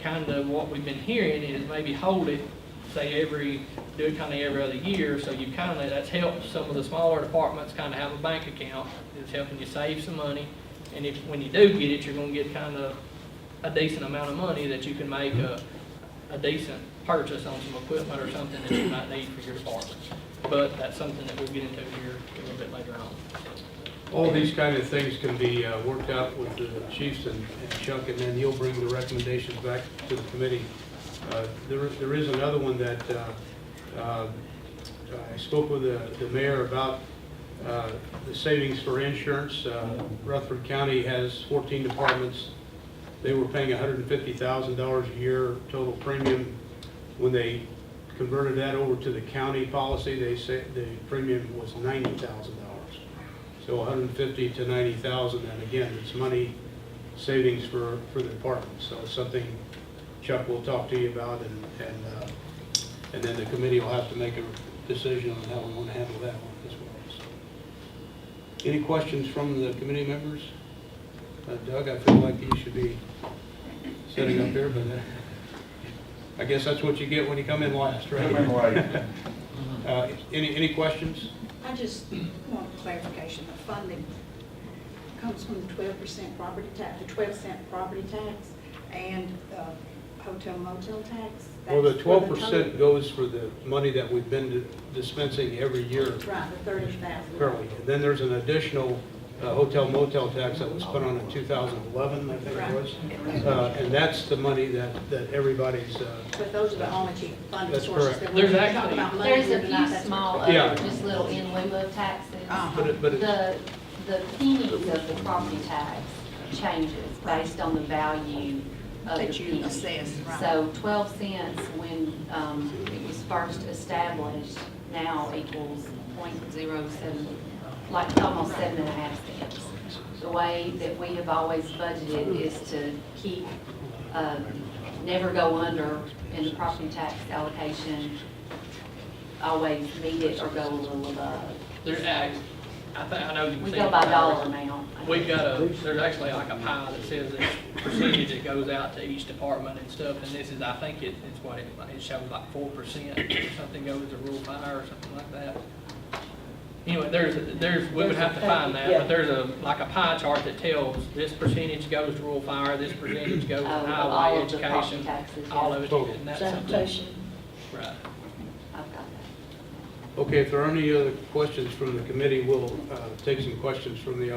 C: Kind of what we've been hearing is maybe hold it, do it kind of every other year, so you kind of, that's helped some of the smaller departments kind of have a bank account. It's helping you save some money, and when you do get it, you're going to get kind of a decent amount of money that you can make a decent purchase on some equipment or something that you might need for your department. But that's something that we'll get into here a little bit later on.
E: All these kind of things can be worked out with the chiefs and Chuck, and then you'll bring the recommendations back to the committee. There is another one that I spoke with the mayor about the savings for insurance. Rutherford County has 14 departments. They were paying $150,000 a year total premium. When they converted that over to the county policy, they said the premium was $90,000. So 150 to 90,000, and again, it's money savings for the department. So it's something Chuck will talk to you about, and then the committee will have to make a decision on how we want to handle that one as well. So, any questions from the committee members? Doug, I feel like you should be sitting up here, but I guess that's what you get when you come in last, right? Any questions?
I: I just want clarification. The funding comes from the 12% property tax, the 12-cent property tax, and hotel motel tax.
E: Well, the
I: That's for
E: 12% goes for the money that we've been dispensing every year
I: total. Right, the 30,000.
E: currently. And then there's an additional hotel motel tax that was put on in 2011, I think it was. And that's the money that everybody's,
I: But those are the only two funding
E: That's
I: sources.
E: correct.
I: That
C: There's
I: we're
C: actually-
I: talking about money
D: There's a
I: here tonight,
D: few
I: that's
D: small,
I: correct.
E: Yeah.
D: just little in lieu of taxes.
E: but it's,
D: The pennies of the property tax changes based on the value of the
I: That you
D: penny.
I: assess, right.
D: So 12 cents when it was first established now equals .07, like almost 7.5 cents. The way that we have always budgeted is to keep, never go under in the property tax allocation, always meet it or go a little above.
C: There's act, I know you've
D: We
C: seen.
D: go by
C: it.
D: dollar amount.
C: We've got there's actually like a pie that says the percentage that goes out to each department and stuff, and this is, I think it's what it shows like 4% or something goes to rural fire or something like that. Anyway, we would have to find that, but there's like a pie chart that tells this percentage goes to rural fire, this percentage goes to
D: Of all
C: highway,
D: of the property
C: education,
D: taxes,
C: all
D: yeah.
C: of it, and that's something,
H: Sanitation.
C: right.
D: I've got that.
E: okay, if there are any other questions from the committee, we'll take some questions from the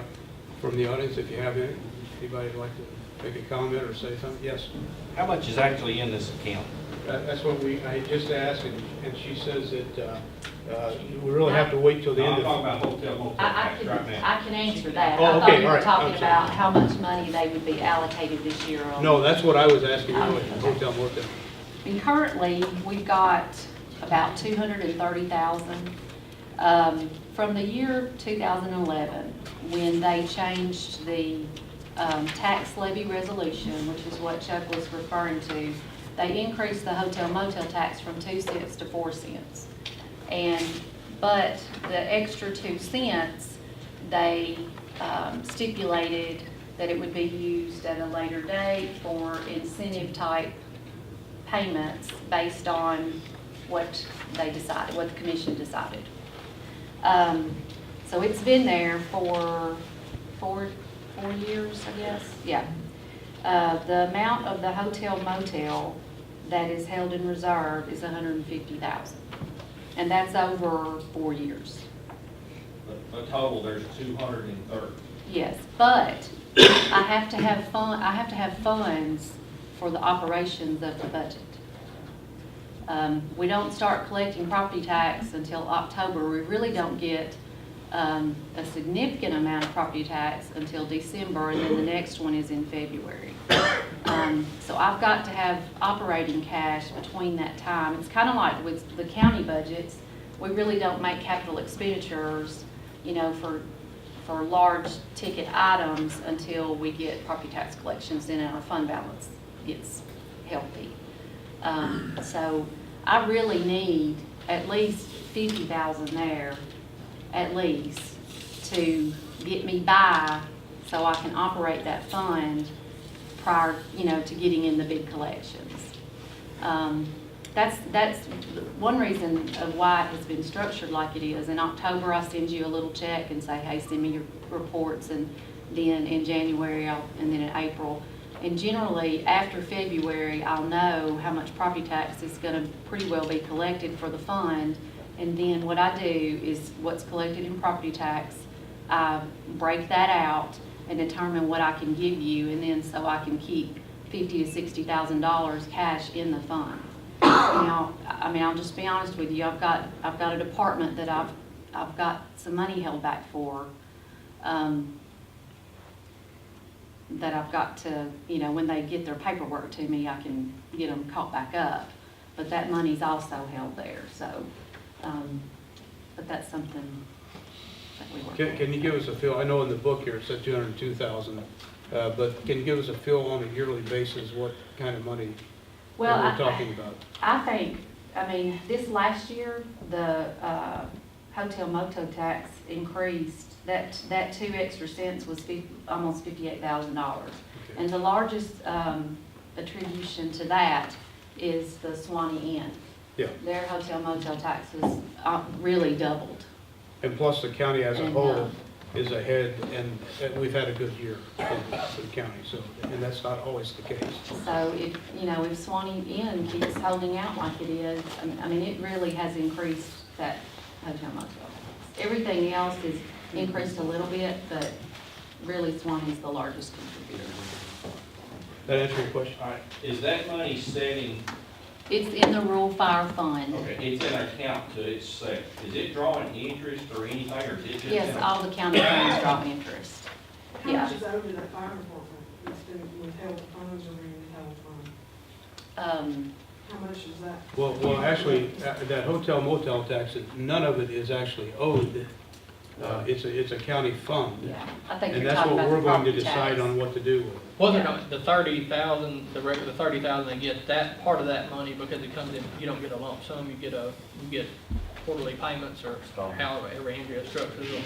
E: audience if you have any. Anybody would like to make a comment or say something? Yes.
J: How much is actually in this account?
E: That's what I just asked, and she says that we really have to wait till the end
J: I'm talking
E: of.
J: about hotel motel
D: I
J: tax right now.
D: can answer that.
E: Oh,
D: I thought
E: okay,
D: you
E: all
D: were
E: right,
D: talking
E: I'm sorry.
D: about how much money they would be allocated this year on.
E: No, that's what I was asking,
D: Oh,
E: really,
D: okay.
E: hotel motel.
D: And currently, we've got about 230,000. From the year 2011, when they changed the tax levy resolution, which is what Chuck was referring to, they increased the hotel motel tax from 2 cents to 4 cents. But the extra 2 cents, they stipulated that it would be used at a later date for incentive type payments based on what they decided, what the commission decided. So it's been there for four years, I guess, yeah. The amount of the hotel motel that is held in reserve is $150,000, and that's over 4 years.
J: The total, there's 230.
D: Yes, but I have to have funds for the operations of the budget. We don't start collecting property tax until October. We really don't get a significant amount of property tax until December, and then the next one is in February. So I've got to have operating cash between that time. It's kind of like with the county budgets. We really don't make capital expenditures, for large ticket items until we get property tax collections in and our fund balance gets healthy. So I really need at least 50,000 there, at least, to get me by so I can operate that fund prior, to getting in the big collections. That's one reason of why it has been structured like it is. In October, I send you a little check and say, hey, send me your reports, and then in January, and then in April. And generally, after February, I'll know how much property tax is going to pretty well be collected for the fund. And then what I do is what's collected in property tax, I break that out and determine what I can give you, and then so I can keep $50,000 to $60,000 cash in the fund. Now, I'll just be honest with you. I've got a department that I've got some money held back for. That I've got to, when they get their paperwork to me, I can get them caught back up. But that money's also held there, so, but that's something that we work on.
E: Can you give us a feel, I know in the book here it said 202,000, but can you give us a feel on a yearly basis what kind of money
D: Well,
E: that we're talking about?
D: I think, this last year, the hotel motel tax increased. That 2 extra cents was almost $58,000. And the largest attribution to that is the Swanee Inn.
E: Yeah.
D: Their hotel motel taxes really doubled.
E: And plus, the county as a
D: And,
E: whole is ahead, and we've had a good year for the county, so, and that's not always the case.
D: So if, if Swanee Inn keeps holding out like it is, I mean, it really has increased that hotel motel tax. Everything else is increased a little bit, but really Swanee's the largest contributor.
E: That answer your question?
J: All right, is that money setting,
D: It's in the rural fire fund.
J: okay, it's in an account to itself. Is it drawing interest or anything, or is it just?
D: Yes, all the county funds drop interest.
K: How
D: Yeah.
K: much is over the fire department, it's been withheld funds or being withheld from? How much is that?
E: Well, actually, that hotel motel tax, none of it is actually owed. It's a county fund.
D: Yeah, I think
E: And
D: you're
E: that's
D: talking
E: what
D: about
E: we're
D: the
E: going to
D: property
E: decide
D: tax.
E: on what to do with it.
C: Well, they're not, the 30,000, the regular 30,000, they get that part of that money because it comes in, you don't get a lump sum, you get quarterly payments or however Andrea structures them.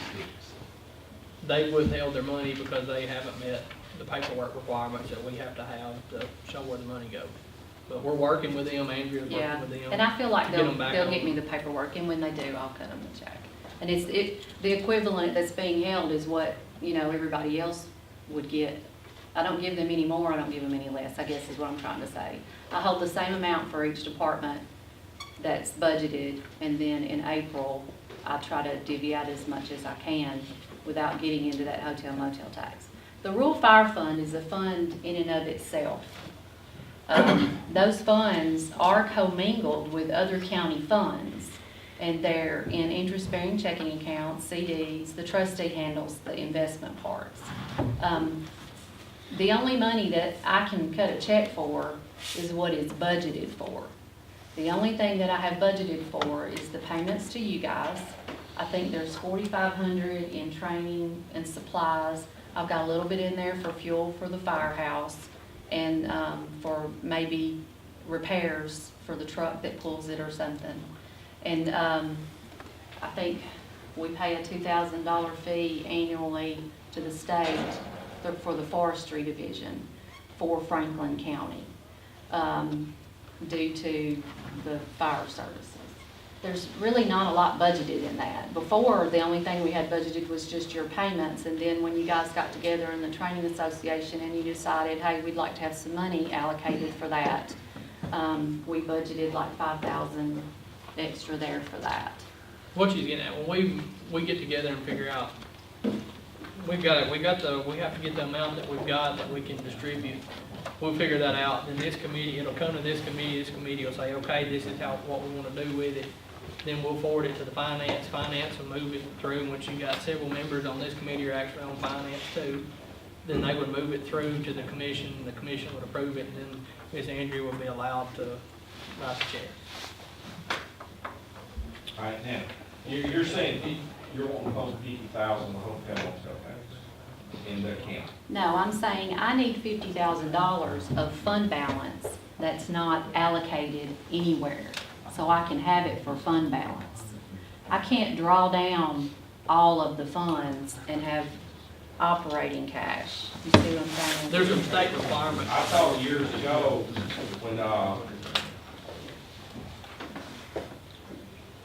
C: They withheld their money because they haven't met the paperwork requirements that we have to have to show where the money goes. But we're working with them, Andrea's
D: Yeah,
C: working with them.
D: and I feel like
C: Get 'em back
D: they'll
C: on.
D: get me the paperwork, and when they do, I'll cut them the check. And the equivalent that's being held is what, everybody else would get. I don't give them any more, I don't give them any less, I guess is what I'm trying to say. I hold the same amount for each department that's budgeted, and then in April, I try to divvy out as much as I can without getting into that hotel motel tax. The rural fire fund is a fund in and of itself. Those funds are commingled with other county funds, and they're in interest-bearing checking accounts, CDs. The trustee handles the investment parts. The only money that I can cut a check for is what is budgeted for. The only thing that I have budgeted for is the payments to you guys. I think there's $4,500 in training and supplies. I've got a little bit in there for fuel for the firehouse, and for maybe repairs for the truck that pulls it or something. And I think we pay a $2,000 fee annually to the state for the forestry division for Franklin County, due to the fire services. There's really not a lot budgeted in that. Before, the only thing we had budgeted was just your payments, and then when you guys got together in the training association and you decided, hey, we'd like to have some money allocated for that, we budgeted like $5,000 extra there for that.
C: What she's getting at, when we get together and figure out, we have to get the amount that we've got that we can distribute. We'll figure that out, then this committee, it'll come to this committee will say, okay, this is what we want to do with it. Then we'll forward it to the finance will move it through, and once you got several members on this committee are actually on finance too, then they would move it through to the commission, and the commission would approve it, and then Ms. Andrea would be allowed to write the check.
J: All right, now, you're saying you're wanting to hold 50,000 in the hotel motel tax in the account.
D: No, I'm saying I need $50,000 of fund balance that's not allocated anywhere, so I can have it for fund balance. I can't draw down all of the funds and have operating cash. You see what I'm saying?
C: There's some state requirements.
J: I thought years ago,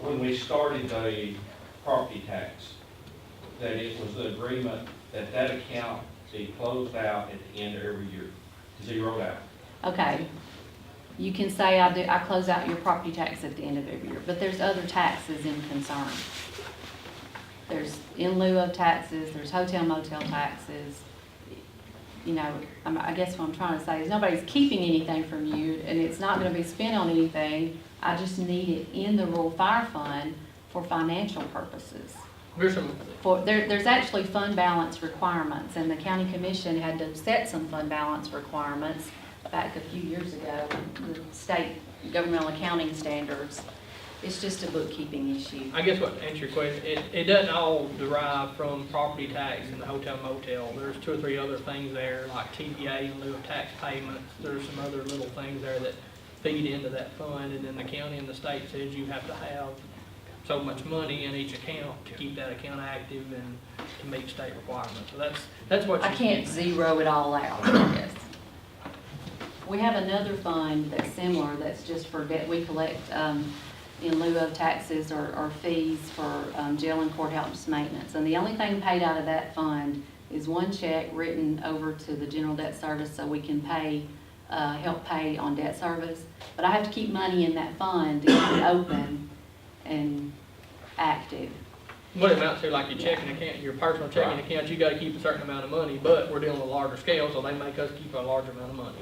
J: when we started the property tax, that it was the agreement that that account be closed out at the end of every year, zeroed out.
D: Okay, you can say I close out your property tax at the end of every year, but there's other taxes in concern. There's in lieu of taxes, there's hotel motel taxes. I guess what I'm trying to say is nobody's keeping anything from you, and it's not gonna be spent on anything. I just need it in the rural fire fund for financial purposes.
C: There's some,
D: There's actually fund balance requirements, and the county commission had to set some fund balance requirements back a few years ago, the state governmental accounting standards. It's just a bookkeeping issue.
C: I guess what to answer your question, it doesn't all derive from property tax and the hotel motel. There's 2 or 3 other things there, like TPA in lieu of tax payments. There's some other little things there that feed into that fund, and then the county and the state says you have to have so much money in each account to keep that account active and to meet state requirements. So that's what
D: I can't zero it all out, I guess. We have another fund that's similar, that's just for debt we collect in lieu of taxes or fees for jail and courthouse maintenance. And the only thing paid out of that fund is one check written over to the general debt service so we can pay, help pay on debt service. But I have to keep money in that fund to keep it open and active.
C: What it amounts to, like your checking account, your personal checking account, you gotta keep a certain amount of money, but we're dealing with a larger scale, so they make us keep a larger amount of money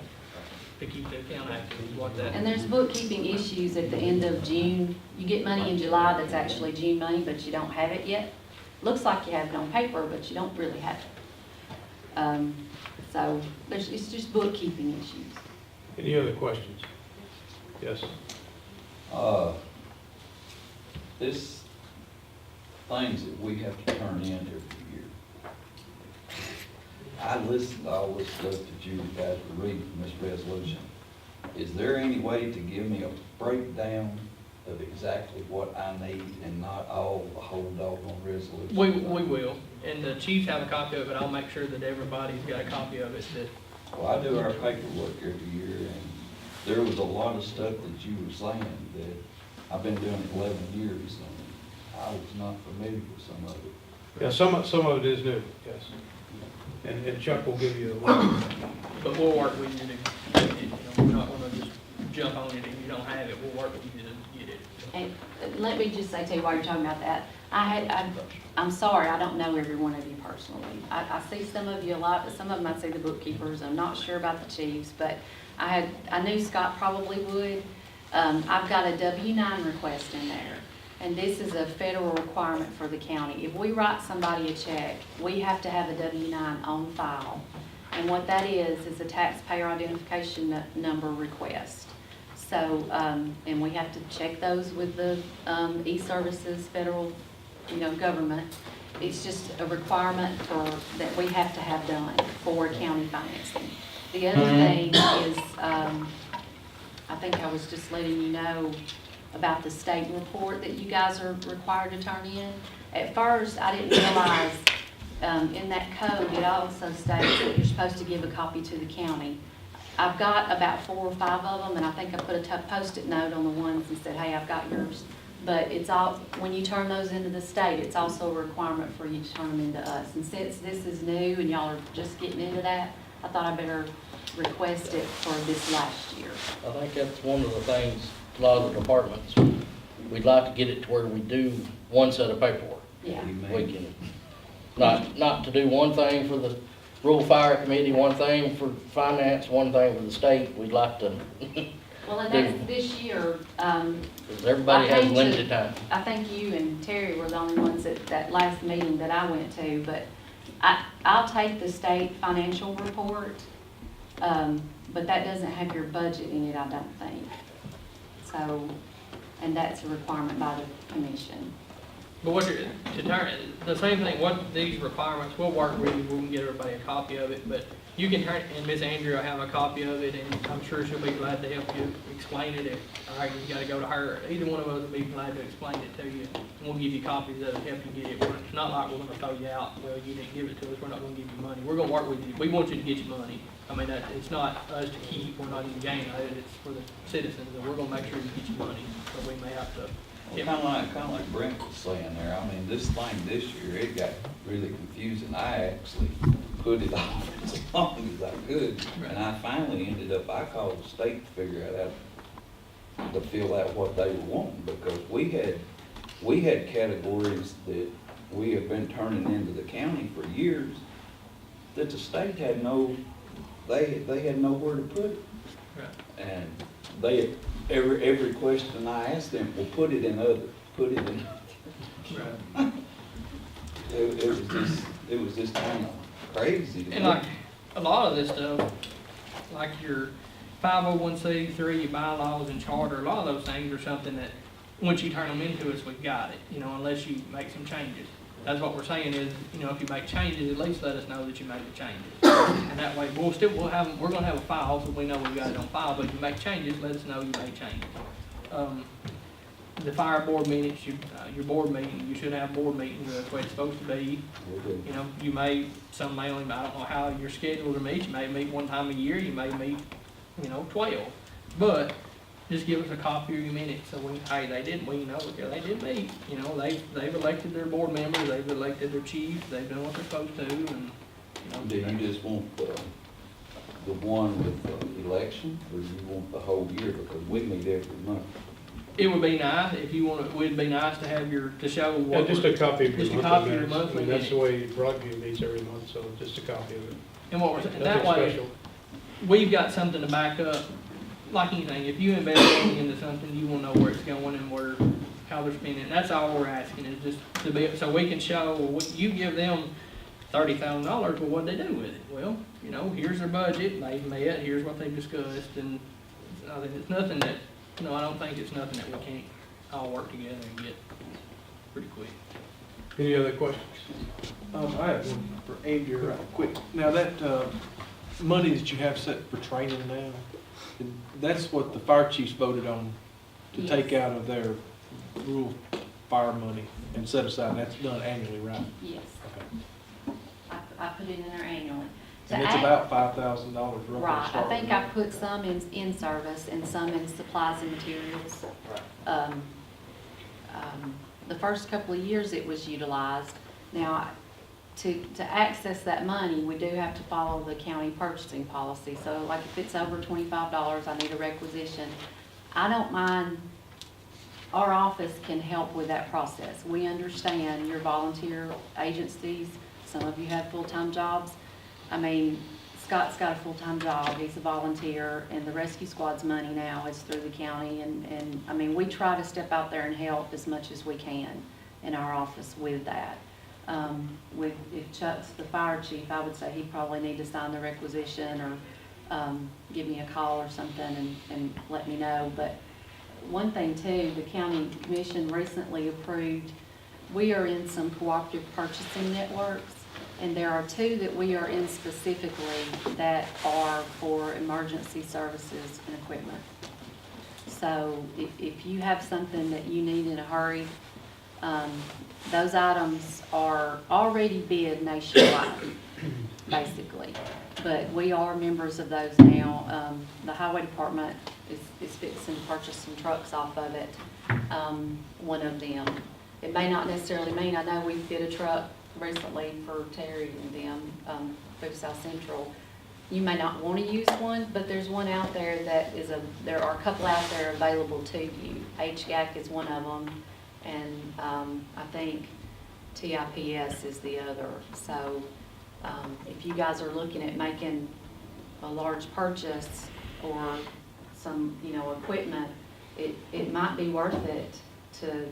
C: to keep the account active, is what that.
D: And there's bookkeeping issues at the end of June. You get money in July that's actually June money, but you don't have it yet. Looks like you have it on paper, but you don't really have it. So it's just bookkeeping issues.
E: Any other questions? Yes.
L: This things that we have to turn in every year. I listened to all this stuff that you guys were reading from this resolution. Is there any way to give me a breakdown of exactly what I need and not all the whole doggone resolution?
C: We will, and the chiefs have a copy of it. I'll make sure that everybody's got a copy of it.
L: Well, I do our paperwork every year, and there was a lot of stuff that you were saying that I've been doing it 11 years, and I was not familiar with some of it.
E: Yeah, some of it is new, yes. And Chuck will give you a list.
C: But we'll work with you to get it. You know, we're not gonna just jump on it if you don't have it. We'll work with you to get it.
D: And let me just say to you while you're talking about that, I'm sorry, I don't know every one of you personally. I see some of you a lot, but some of them I see the bookkeepers. I'm not sure about the chiefs, but I knew Scott probably would. I've got a W-9 request in there, and this is a federal requirement for the county. If we write somebody a check, we have to have a W-9 on file. And what that is a taxpayer identification number request. So, and we have to check those with the e-services, federal, government. It's just a requirement that we have to have done for county financing. The other thing is, I think I was just letting you know about the state report that you guys are required to turn in. At first, I didn't realize in that code, it also states that you're supposed to give a copy to the county. I've got about 4 or 5 of them, and I think I put a post-it note on the ones and said, hey, I've got yours. But it's all, when you turn those into the state, it's also a requirement for you to turn them into us. And since this is new and y'all are just getting into that, I thought I better request it for this last year.
M: I think that's one of the things, a lot of the departments, we'd like to get it to where we do one set of paperwork.
D: Yeah.
M: We can, not to do one thing for the rural fire committee, one thing for finance, one thing for the state. We'd like to.
D: Well, and that's this year.
M: Because everybody has limited time.
D: I think you and Terry were the only ones at that last meeting that I went to, but I'll take the state financial report, but that doesn't have your budget in it, I don't think. So, and that's a requirement by the commission.
C: But the same thing, what these requirements, we'll work with you, we can get everybody a copy of it, but you can turn, and Miss Andrea will have a copy of it, and I'm sure she'll be glad to help you explain it. If, all right, you gotta go to her, either one of us will be glad to explain it to you, and we'll give you copies that'll help you get it. It's not like we're gonna throw you out, well, you didn't give it to us, we're not gonna give you money. We're gonna work with you, we want you to get your money. I mean, it's not us to keep, we're not even gaining out of it, it's for the citizens, and we're gonna make sure you get your money, so we may have to.
L: Well, kind of like Brent was saying there, I mean, this thing this year, it got really confusing. I actually put it off as long as I could, and I finally ended up, I called the state to figure out to fill out what they were wanting, because we had categories that we have been turning into the county for years that the state had they had nowhere to put it.
C: Right.
L: And they, every question I asked them, well, put it in other.
C: Right.
L: It was just kind of crazy.
C: And like, a lot of this stuff, like your 501c3, your bylaws and charter, a lot of those things are something that, once you turn them into us, we've got it, unless you make some changes. That's what we're saying is, if you make changes, at least let us know that you made the changes. And that way, we're gonna have a file, so we know we got it on file, but if you make changes, let us know you made changes. The fire board minutes, your board meeting, you should have board meetings, that's the way it's supposed to be. You may, some may only, I don't know how your schedules are meet, you may meet one time a year, you may meet 12. But just give us a copy of your minutes, so we, hey, they did, we know, yeah, they did meet, they've elected their board members, they've elected their chief, they've done what they're supposed to, and,
L: Do you just want the one with the election, or do you want the whole year? Because we meet every month.
C: it would be nice, if you want, it would be nice to have to show
E: Yeah,
C: what.
E: just a copy of
C: Just a
E: your
C: copy of your
E: monthly
C: monthly
E: minutes. I mean, that's the
C: minutes.
E: way Broadview meets every month, so just a copy of it.
C: And what we're saying,
E: Nothing
C: that way,
E: special.
C: we've got something to back up, like anything, if you invest money into something, you will know where it's going and how they're spending it. That's all we're asking, is just to be, so we can show, well, you give them $30,000, well, what'd they do with it? Well, here's their budget, they've met, here's what they've discussed, and it's nothing that, I don't think it's nothing that we can't all work together and get pretty quick.
E: Any other questions?
F: I have one for Andy, right quick. Now that, money that you have set for training now, that's what the fire chiefs voted on to
D: Yes.
F: take out of their rural fire money and set aside, and that's done annually, right?
D: Yes,
F: Okay.
D: I put it in there annually.
F: And
D: To
F: it's
D: add-
F: about $5,000 roughly to
D: Right, I
F: start
D: think
F: with.
D: I put some in service and some in supplies and materials. The first couple of years it was utilized. Now, to access that money, we do have to follow the county purchasing policy. So like if it's over $25, I need a requisition. I don't mind, our office can help with that process. We understand your volunteer agencies, some of you have full-time jobs. I mean, Scott's got a full-time job, he's a volunteer, and the rescue squad's money now is through the county, and I mean, we try to step out there and help as much as we can in our office with that. If Chuck's the fire chief, I would say he'd probably need to sign the requisition or give me a call or something and let me know. But one thing too, the county commission recently approved, we are in some cooperative purchasing networks, and there are 2 that we are in specifically that are for emergency services and equipment. So if you have something that you need in a hurry, those items are already bid nationwide, basically. But we are members of those now. The highway department is fixing to purchase some trucks off of it, one of them. It may not necessarily mean, I know we bid a truck recently for Terry and them, through South Central. You may not want to use one, but there's one out there that there are a couple out there available to you. HGAC is one of them, and I think TIPS is the other. So if you guys are looking at making a large purchase or some, equipment, it might be worth it to,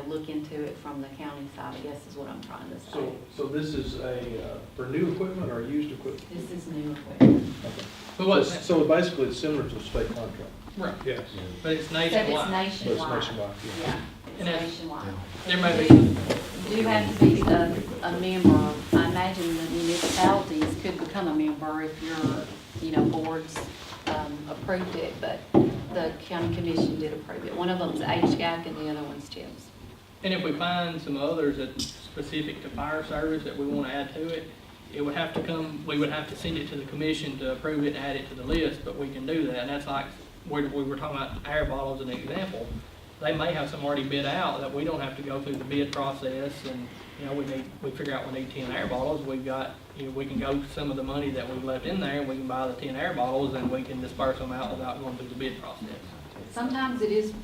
D: look into it from the county side, I guess is what I'm trying to say.
F: So this is for new equipment or used equipment?
D: This is new equipment.
C: But
F: So basically it's similar to a state contract,
C: right,
E: Yes.
C: but it's
D: Except it's
C: nationwide.
F: but it's
D: nationwide.
F: nationwide.
D: Yeah,
C: And
D: it's
C: it's-
D: nationwide.
C: There may
D: You
C: be,
D: do have to be a member. I imagine the municipalities could become a member if your, boards approved it, but the county commission did approve it. One of them's HGAC and the other one's TIPS.
C: and if we find some others that's specific to fire service that we want to add to it, it would have to come, we would have to send it to the commission to approve it and add it to the list, but we can do that. And that's like, where we were talking about air bottles as an example. They may have some already bid out that we don't have to go through the bid process and, we figure out we need 10 air bottles. We've got, we can go some of the money that we've left in there and we can buy the 10 air bottles and we can disperse them out without going through the bid process.
D: Sometimes it is,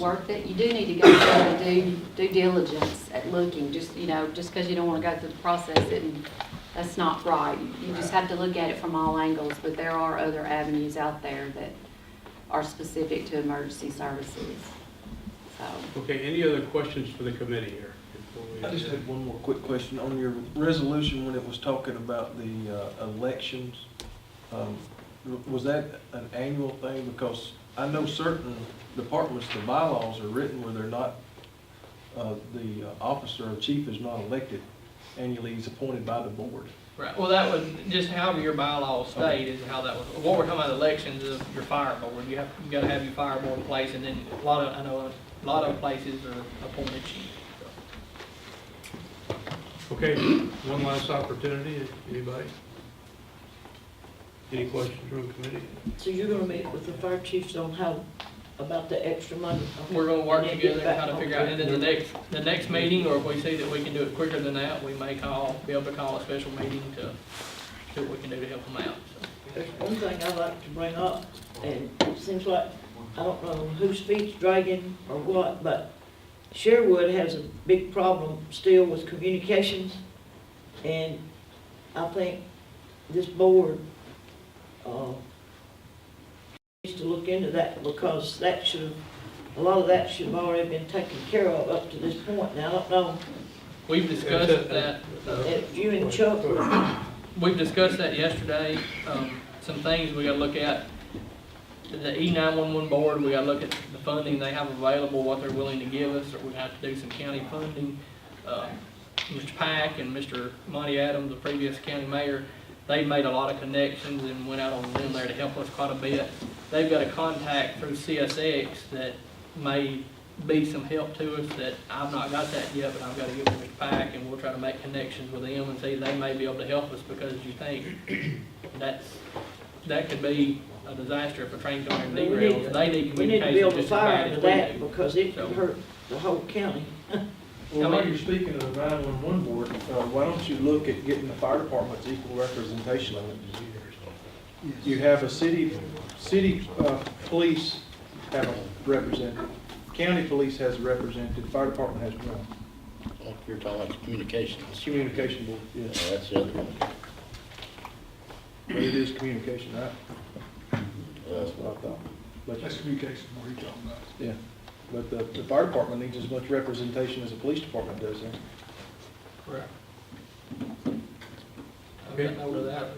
D: worth it. You do need to go through the due diligence at looking, just because you don't want to go through the process, and that's not right. You just have to look at it from all angles, but there are other avenues out there that are specific to emergency services. So,
E: Okay, any other questions for the committee here? before we-
F: I just had one more quick question. On your resolution, when it was talking about the elections, was that an annual thing? Because I know certain departments, the bylaws are written where they're not, the officer or chief is not elected annually, he's appointed by the board.
C: Right, well, that would, just however your bylaws state is how that was, what we're talking about elections is your fire board. You gotta have your fire board in place, and then I know a lot of places are appointed chief.
E: Okay, one last opportunity, anybody? Any questions from the committee?
H: So you're gonna meet with the fire chiefs on how, about the extra money? Okay.
C: We're gonna work
H: And then get
C: together and
H: back
C: kind of
H: on
C: figure out,
H: track.
C: and then the next meeting, or if we see that we can do it quicker than that, we may be able to call a special meeting to see what we can do to help them out. So,
H: There's one thing I'd like to bring up, and it seems like, I don't know whose feet's dragging or what, but Sherwood has a big problem still with communications, and I think this board, needs to look into that, because that should, a lot of that should have already been taken care of up to this point. Now, I don't know,
C: we've discussed that.
H: if you and Chuck were
C: We've discussed that yesterday, some things we gotta look at. The E911 board, we gotta look at the funding they have available, what they're willing to give us, or we have to do some county funding. Mr. Pack and Mr. Monty Adams, the previous county mayor, they made a lot of connections and went out on a limb there to help us quite a bit. They've got a contact through CSX that may be some help to us, that I've not got that yet, but I've got to give it to Mr. Pack, and we'll try to make connections with them and see if they may be able to help us, because you think that could be a disaster if a train comes and derails. They need
H: we need to
C: communication
H: build a
C: just as
H: fire
C: bad
H: into
C: as we
H: that,
C: do.
H: because it
C: So-
H: could hurt the whole county.
F: Well, while you're speaking of the 911 board, why don't you look at getting the fire department's equal representation on it? You have a city police have a representative, county police has a representative, fire department has one.
M: If you're talking about communications,
F: Communication board,
M: yeah,
F: yes,
M: that's the other one.
F: but it is communication, right? That's what I thought. But,
E: That's communication, what are you talking about?
F: yeah, but the fire department needs as much representation as the police department does there.
C: Correct. I've got note of that.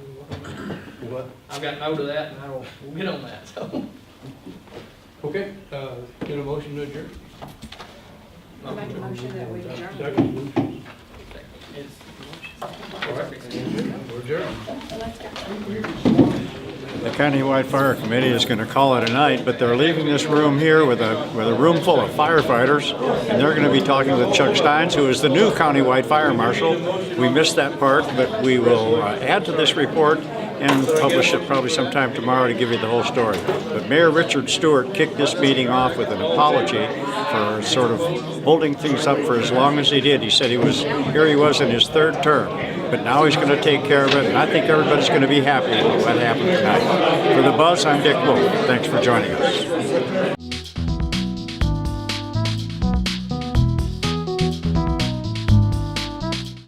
F: What?
C: I've got note of that, and we'll get on that, so.
E: Okay, get a motion to adjourn.
I: I make a motion that we adjourn.
E: Second.
C: It's.
E: All right, we're adjourned.
A: The Countywide Fire Committee is going to call it a night, but they're leaving this room here with a room full of firefighters, and they're going to be talking with Chuck Steins, who is the new Countywide Fire Marshal. We missed that part, but we will add to this report and publish it probably sometime tomorrow to give you the whole story. But Mayor Richard Stewart kicked this meeting off with an apology for sort of holding things up for as long as he did. He said he was in his third term, but now he's going to take care of it, and I think everybody's going to be happy with what happened tonight. For The Buzz, I'm Dick Wolf. Thanks for joining us.